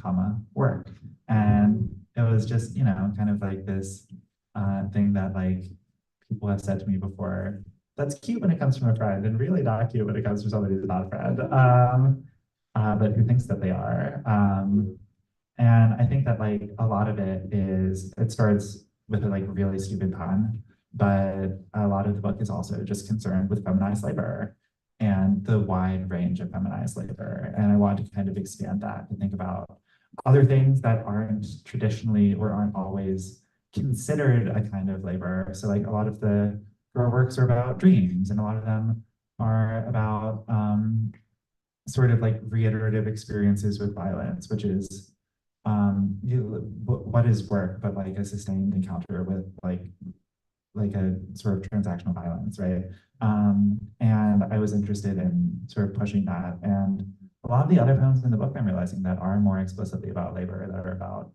Work. And it was just, you know, kind of like this thing that like people have said to me before, that's cute when it comes from a friend and really not cute when it comes from somebody who's not a friend, but who thinks that they are. And I think that like a lot of it starts with a like really stupid pun, but a lot of the book is also just concerned with feminized labor and the wide range of feminized labor. And I want to kind of expand that to think about other things that aren't traditionally or aren't always considered a kind of labor. So like a lot of the girl works are about dreams, and a lot of them are about sort of like reiterative experiences with violence, which is what is work but like a sustained encounter with like a sort of transactional violence, right? And I was interested in sort of pushing that. And a lot of the other poems in the book, I'm realizing that are more explicitly about labor, that are about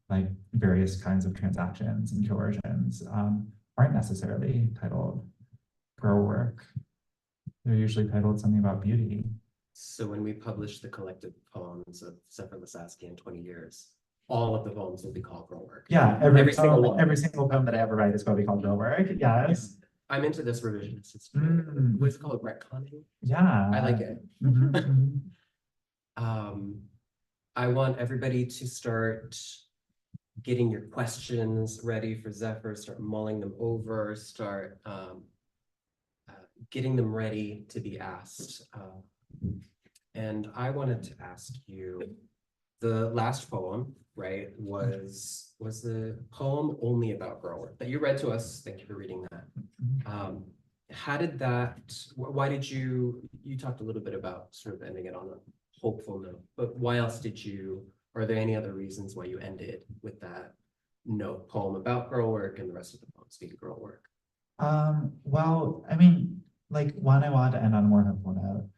like various kinds of transactions and coercions, aren't necessarily titled girl work. They're usually titled something about beauty. So when we publish the collected poems of Zephyr Lasaski in 20 years, all of the poems will be called Girl Work. Yeah, Every single one. every single poem that I ever write is going to be called girl work. Yes. I'm into this revisionist history. What's it called? Retconning? Yeah. I like it. Mhm. I want everybody to start getting your questions ready for Zephyr, start mulling them over, start getting them ready to be asked. And I wanted to ask you, the last poem, right, was the poem only about girl work that you read to us. Thank you for reading that. How did that, why did you talked a little bit about sort of ending it on a hopeful note, but why else did you, are there any other reasons why you ended with that note, poem about girl work, and the rest of the poem speak of girl work? Well, I mean, like one, I wanted to end on a more hopeful note.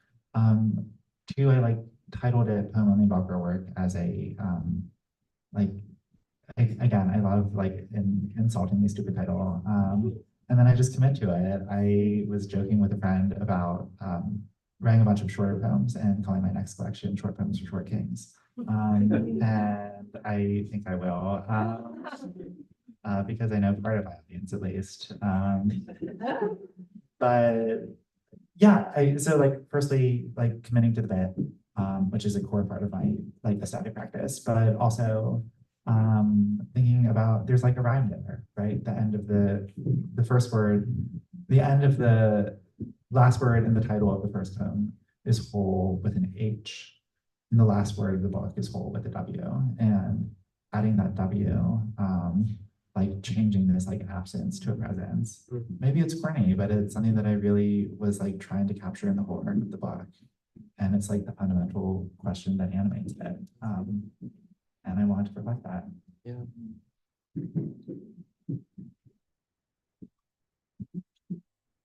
Two, I like titled it Poem Only About Girl Work as a like again, I love like an insultingly stupid title. And then I just commit to it. I was joking with a friend about writing a bunch of shorter poems and calling my next collection Short Poems for Short Kings. And I think I will, because I know part of my audience at least. But yeah, so like firstly, like committing to the bit, which is a core part of my like aesthetic practice, but also thinking about there's like a rhyme there, right? The end of the first word, the end of the last word in the title of the first poem is whole with an H, and the last word of the book is whole with a W, and adding that W, like changing this like absence to a presence. Maybe it's corny, but it's something that I really was like trying to capture in the whole arc of the book, and it's like the fundamental question that animates it. And I wanted to reflect that. Yeah.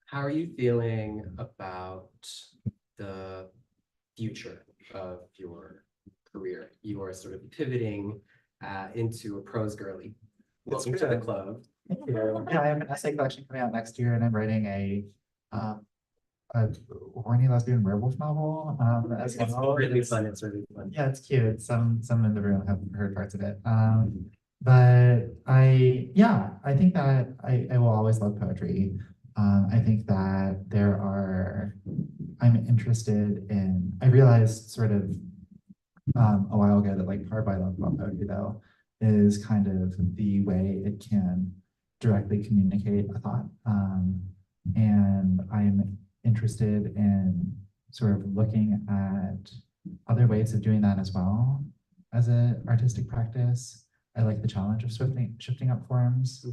How are you feeling about the future of your career? You are sort of pivoting into a prose girly. Welcome to the club. Thank you. Yeah, I have an essay collection coming out next year, and I'm writing a horny lesbian werewolf novel as It's well. really fun. It's really fun. Yeah, it's cute. Some in the room have heard parts of it. But I think that I will always love poetry. I think that I'm interested in, I realized sort of a while ago that like part of what I love about poetry though is kind of the way it can directly communicate a thought. And I'm interested in sort of looking at other ways of doing that as well as an artistic practice. I like the challenge of shifting up forms.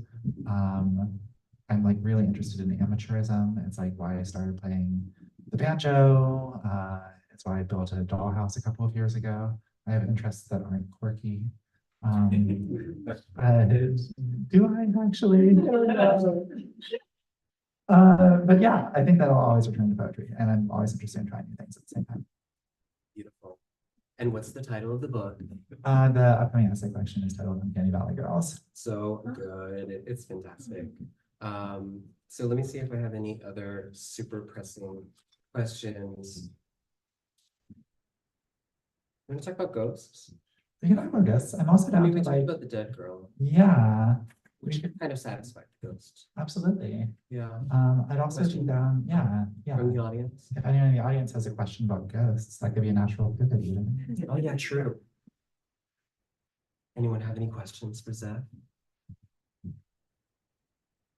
I'm like really interested in amateurism. It's like why I started playing the banjo. It's why I built a dollhouse a couple of years ago. I have interests that aren't quirky. Do I actually? But yeah, I think that I'll always return to poetry, and I'm always interested in trying new things at the same time. Beautiful. And what's the title of the book? The upcoming essay collection is titled Uncanny Valley Girls. So good. It's fantastic. So let me see if I have any other super pressing questions. I'm gonna talk about ghosts. We can talk about ghosts. I'm also I down mean, to we talked like, about the dead girl, yeah, which kind of satisfied the ghost. absolutely. Yeah. I'd also be Question? down, yeah. From the audience. If anyone in the audience has a question about ghosts, that could be a natural pivot even. Oh, yeah, true. Anyone have any questions for Zeph?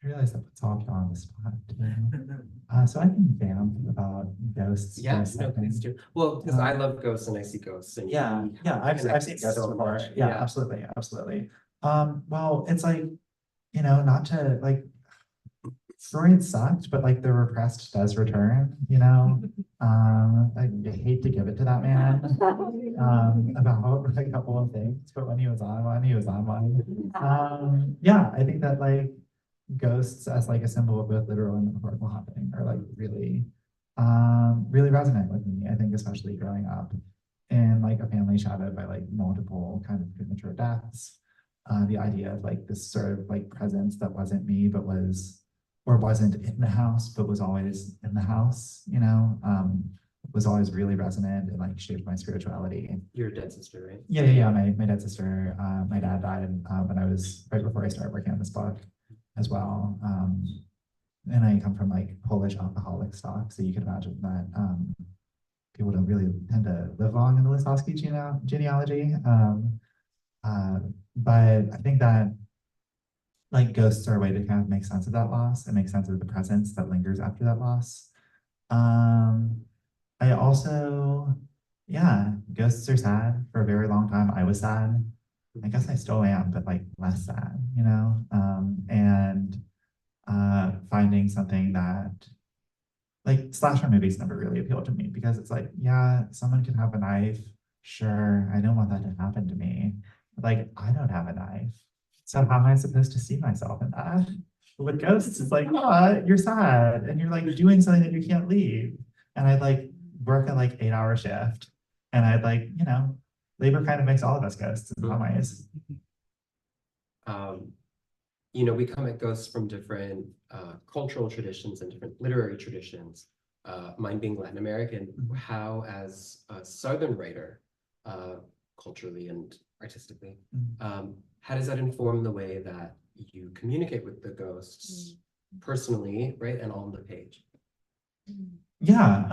I realize that puts all of y'all on the spot too. So I can vamp about ghosts. for a Yes, no, please second. do. Well, because I love ghosts and I see ghosts and Yeah, yeah, I've seen connect ghosts so before. much. Yeah, Yeah. absolutely, absolutely. Well, it's like, you know, not to like, Freud sucked, but like the repressed does return, you know? I hate to give it to that man, about a couple of things, but when he was on one, he was on one. Yeah, I think that like ghosts as like a symbol of both literal and metaphorical haunting are like really, really resonant with me. I think especially growing up in like a family shadowed by like multiple kind of premature deaths. The idea of like this sort of like presence that wasn't me, but was or wasn't in the house, but was always in the house, you know, was always really resonant and like shaped my spirituality. Your dead sister, right? Yeah. My dead sister, my dad died when I was right before I started working on this book as well. And I come from like Polish alcoholic stock, so you can imagine that people don't really tend to live long in the Lisowski genealogy. But I think that like ghosts are a way to kind of make sense of that loss and make sense of the presence that lingers after that loss. I also, yeah, ghosts are sad. For a very long time, I was sad. I guess I still am, but like less sad, you know? And finding something that like slasher movies never really appealed to me because it's like, yeah, someone can have a knife. Sure, I don't want that to happen to me. But like, I don't have a knife. So how am I supposed to see myself in that? But with ghosts, it's like, oh, you're sad and you're like doing something that you can't leave. And I'd like work a like 8-hour shift. And I'd like, you know, labor kind of makes all of us ghosts in some ways. You know, we come at ghosts from different cultural traditions and different literary traditions. Mine being Latin American, how as a Southern writer, culturally and artistically, how does that inform the way that you communicate with the ghosts personally, right, and on the page? Yeah,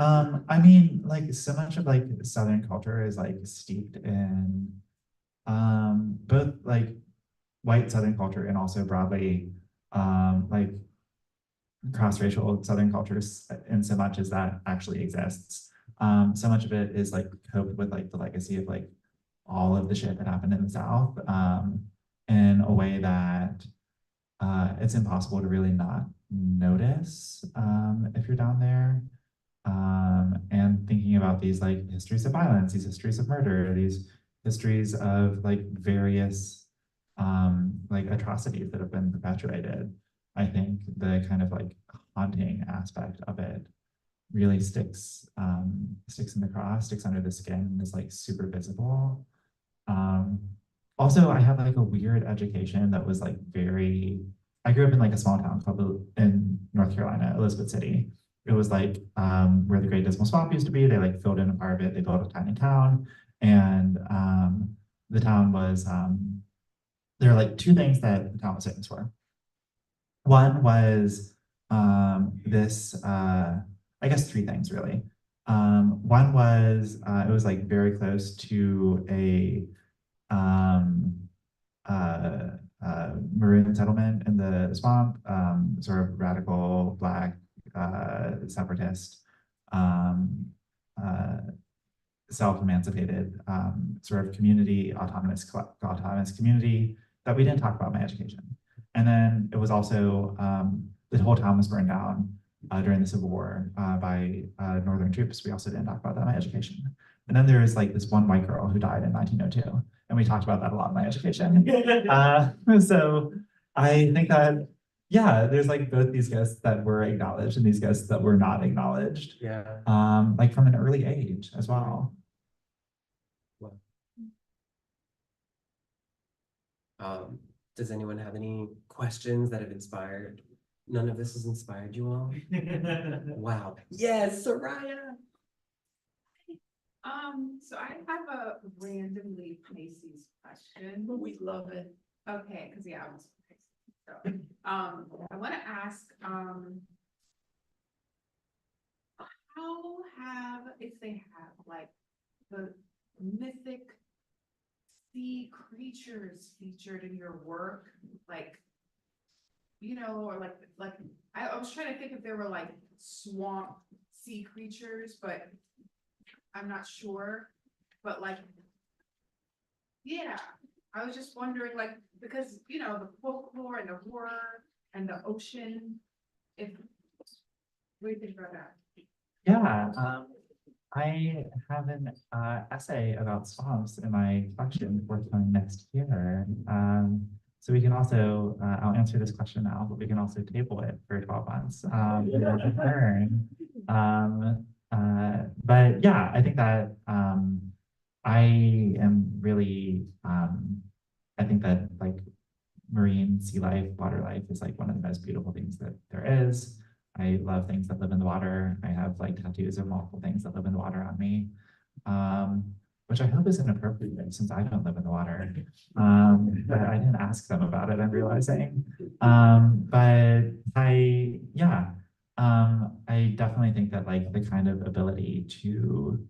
I mean, like so much of like Southern culture is like steeped in both like white Southern culture and also broadly like cross-racial Southern cultures in so much as that actually exists. So much of it is like coped with like the legacy of like all of the shit that happened in the South in a way that it's impossible to really not notice if you're down there. And thinking about these like histories of violence, these histories of murder, these histories of like various like atrocities that have been perpetuated. I think the kind of like haunting aspect of it really sticks in the craw, sticks under the skin, and is like super visible. Also, I had like a weird education that was like very. I grew up in like a small town called in North Carolina, Elizabeth City. It was like where the Great Dismal Swamp used to be. They like filled in a part of it. They built a tiny town, and the town was. There are like two things that the town was famous for. One was this. I guess three things really. One was, it was like very close to a um, maroon settlement in the swamp, sort of radical black separatist, um, uh, self-emancipated sort of community, autonomous community that we didn't talk about in my education. And then it was also the whole town was burned down during the Civil War by Northern troops. We also didn't talk about that in my education. And then there is like this one white girl who died in 1902, and we talked about that a lot in my education. So I think that yeah, there's like both these ghosts that were acknowledged and these ghosts that were not acknowledged. Yeah. Like from an early age as well. Does anyone have any questions that have inspired? None of this has inspired you all? Wow. Yes, Soraya. So I have a randomly Pisces question. We love it. Okay, because yeah, I was Pisces. So, I want to ask, if they have like the mythic sea creatures featured in your work, like, you know, or like I was trying to think if there were like swamp sea creatures, but I'm not sure. But like, yeah, I was just wondering, like, because you know the folklore and the horror and the ocean. What do you think about that? Yeah, I have an essay about swamps in my collection forthcoming next year. So we can also, I'll answer this question now, but we can also table it for 12 months. But yeah, I think that I am really, I think that like marine sea life, water life is like one of the most beautiful things that there is. I love things that live in the water. I have like tattoos of multiple things that live in the water on me, which I hope is inappropriate since I don't live in the water. But I didn't ask them about it, I'm realizing. But I definitely think that like the kind of ability to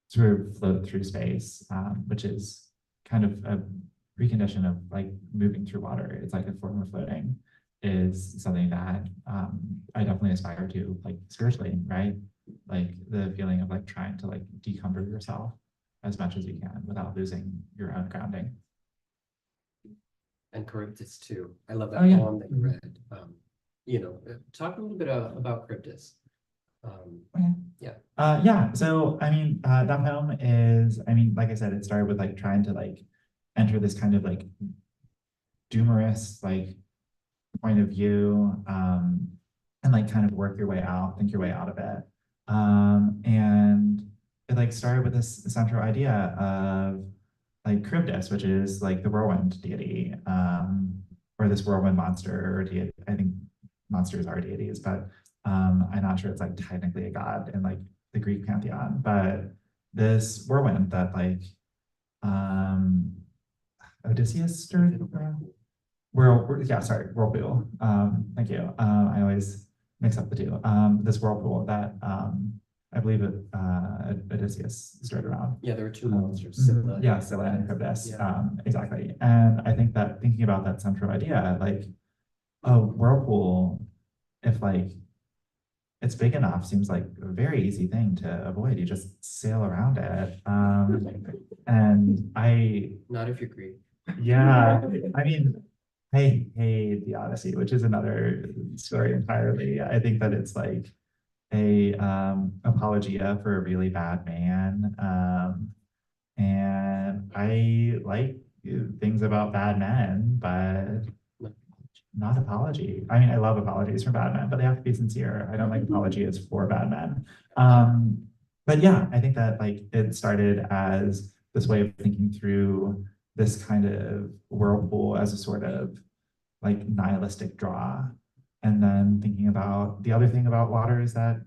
sort of float through space, which is kind of a precondition of like moving through water. It's like a form of floating, is something that I definitely aspire to, like spiritually, right? Like the feeling of like trying to like decumber yourself as much as you can without losing your own grounding. And Charybdis too. I love that Oh, yeah. poem that you read. Talk a little bit about Charybdis. So I mean, that poem is, I mean, like I said, it started with like trying to like enter this kind of like doomerous like point of view, and like kind of work your way out, think your way out of it. And it like started with this central idea of like Charybdis, which is like the whirlwind deity, or this whirlwind monster or deity. I think monsters are deities, but I'm not sure it's like technically a god in like the Greek pantheon, but this whirlwind that like Odysseus stirred around. Whirlpool. Thank you. I always mix up the two. This whirlpool that I believe Odysseus stirred around. Yeah, there were two monsters. Scylla. Yeah, Scylla and Charybdis. Yeah. Exactly. And I think that thinking about that central idea, like a whirlpool, if like it's big enough, seems like a very easy thing to avoid. You just sail around it. And Not if you're Greek. yeah, I mean, I hate the Odyssey, which is another story entirely. I think that it's like a apologia for a really bad man. And I like things about bad men, but not apology. I mean, I love apologies from bad men, but they have to be sincere. I don't like apologies for bad men. But yeah, I think that like it started as this way of thinking through this kind of whirlpool as a sort of like nihilistic draw. And then thinking about the other thing about water is that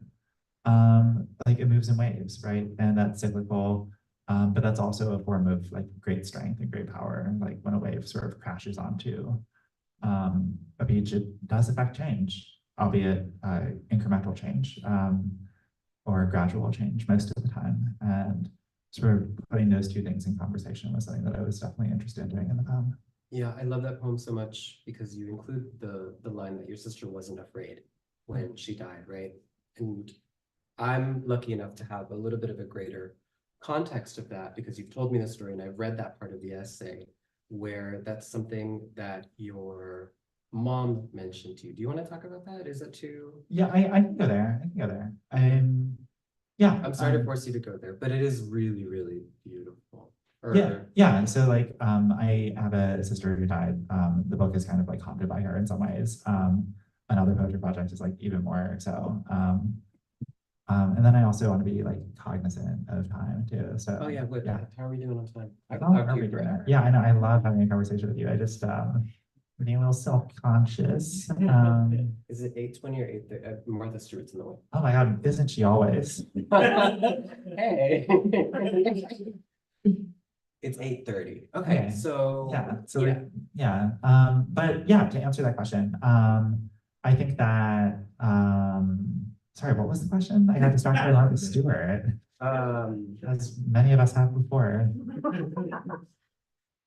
like it moves in waves, right? And that's cyclical, but that's also a form of like great strength and great power. Like when a wave sort of crashes onto a beach, it does affect change, albeit incremental change. or gradual change most of the time. And sort of putting those two things in conversation was something that I was definitely interested in doing in the poem. Yeah, I love that poem so much because you include the line that your sister wasn't afraid when she died, right? And I'm lucky enough to have a little bit of a greater context of that because you've told me the story and I've read that part of the essay where that's something that your mom mentioned to you. Do you want to talk about that? Is that too? Yeah, I can go there. I can go there. Yeah. I'm sorry to force you to go there, but it is really, really beautiful. Yeah. And so like I have a sister who died. The book is kind of like haunted by her in some ways. Another poetry project is like even more so. And then I also want to be like cognizant of time too. So Oh yeah, yeah. how are we doing on time? I Oh, could talk are to we you doing that? forever. Yeah, I know. I love having a conversation with you. I just being a little self-conscious. Is it 8:20 or 8:30? Martha Stewart's in the way. Oh my God, isn't she always? Hey. It's 8:30. Okay, Okay. so Yeah, so yeah. like, yeah, but yeah, to answer that question, I think that, sorry, what was the question? I got distracted by Martha Stewart, as many of us have before.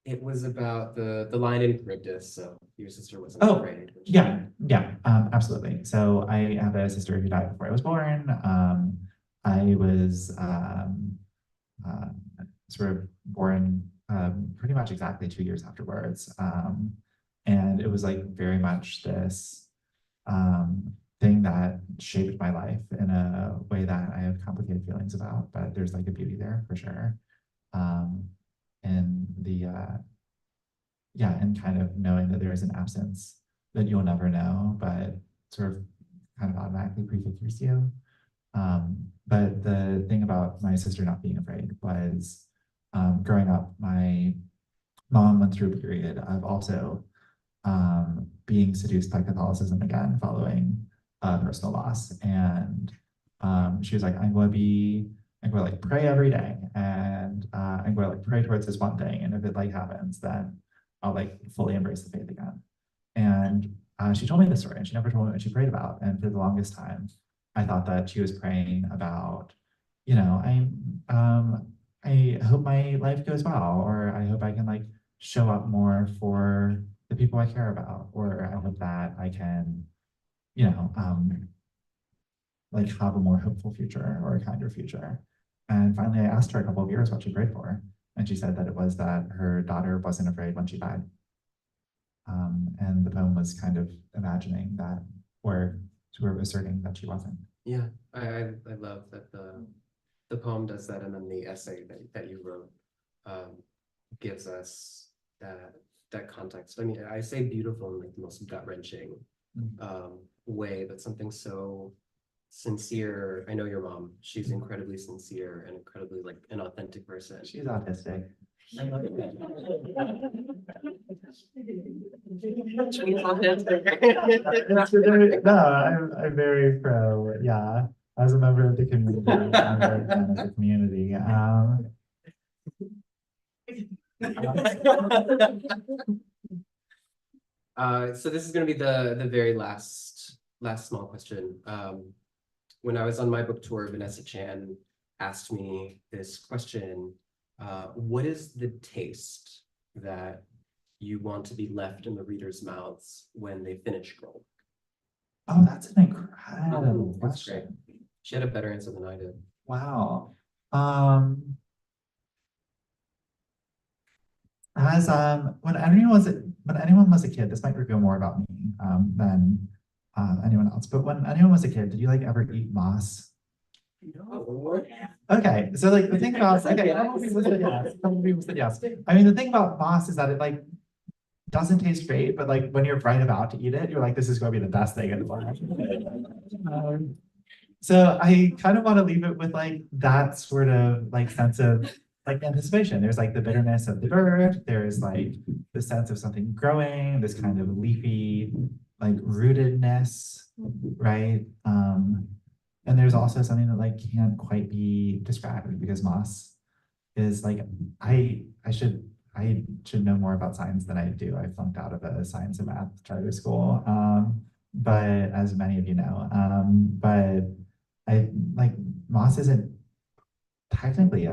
It was about the line in Charybdis, so your sister wasn't Oh, afraid. Yeah, absolutely. So I have a sister who died before I was born. I was, uh, sort of born pretty much exactly 2 years afterwards. And it was like very much this thing that shaped my life in a way that I have complicated feelings about, but there's like a beauty there for sure. And and kind of knowing that there is an absence that you'll never know, but sort of kind of automatically prefigures you. But the thing about my sister not being afraid was growing up, my mom went through a period of also being seduced by Catholicism again following personal loss. And she was like, I'm going to like pray every day and I'm going to like pray towards this one thing. And if it like happens, then I'll like fully embrace the faith again. And she told me this story and she never told me what she prayed about. And for the longest time, I thought that she was praying about, I hope my life goes well, or I hope I can like show up more for the people I care about, or I hope that I can, like have a more hopeful future or a kinder future. And finally, I asked her a couple of years what she prayed for, and she said that it was that her daughter wasn't afraid when she died. And the poem was kind of imagining that, or sort of asserting that she wasn't. Yeah, I love that the poem does that, and then the essay that you wrote gives us that context. I mean, I say beautiful in like the most gut-wrenching way, but something so sincere. I know your mom. She's incredibly sincere and incredibly like an authentic person. She's autistic. She's authentic. No, I'm very pro, yeah. As a member of the community, I'm very fan of the community. So this is going to be the very last small question. When I was on my book tour, Vanessa Chan asked me this question. What is the taste that you want to be left in the reader's mouths when they finish Girl? Oh, that's an incredible That's great. question. She had a better answer than I did. Wow. When anyone was a kid, this might reveal more about me than anyone else. But when anyone was a kid, did you like ever eat moss? No. Okay, so like the thing about okay, a couple people said yes. I mean, the thing about moss is that it like doesn't taste great, but like when you're right about to eat it, you're like, this is going to be the best thing in the world. So I kind of want to leave it with like that sort of like sense of like anticipation. There's like the bitterness of the bird. There's like the sense of something growing, this kind of leafy like rootedness, right? And there's also something that like can't quite be described because moss is like I should know more about science than I do. I flunked out of a science and math charter school, but as many of you know, but I like moss isn't technically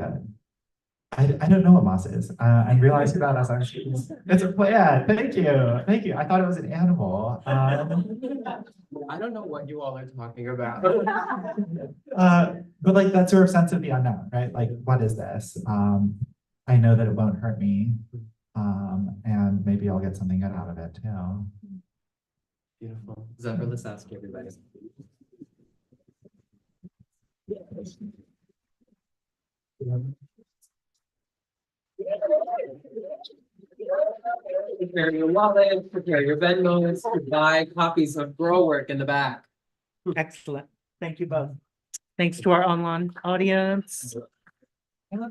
I don't know what moss is. I realized that as I was speaking. It's a plant. Thank you. I thought it was an animal. I don't know what you all are talking about. But like that sort of sense of the unknown, right? Like, what is this? I know that it won't hurt me. And maybe I'll get something good out of it too. Beautiful. Zephyr Lisowski, everybody. Prepare your wallet, prepare your Venmos, to buy copies of Girl Work in the back. Excellent. Thank you both. Thanks to our online audience.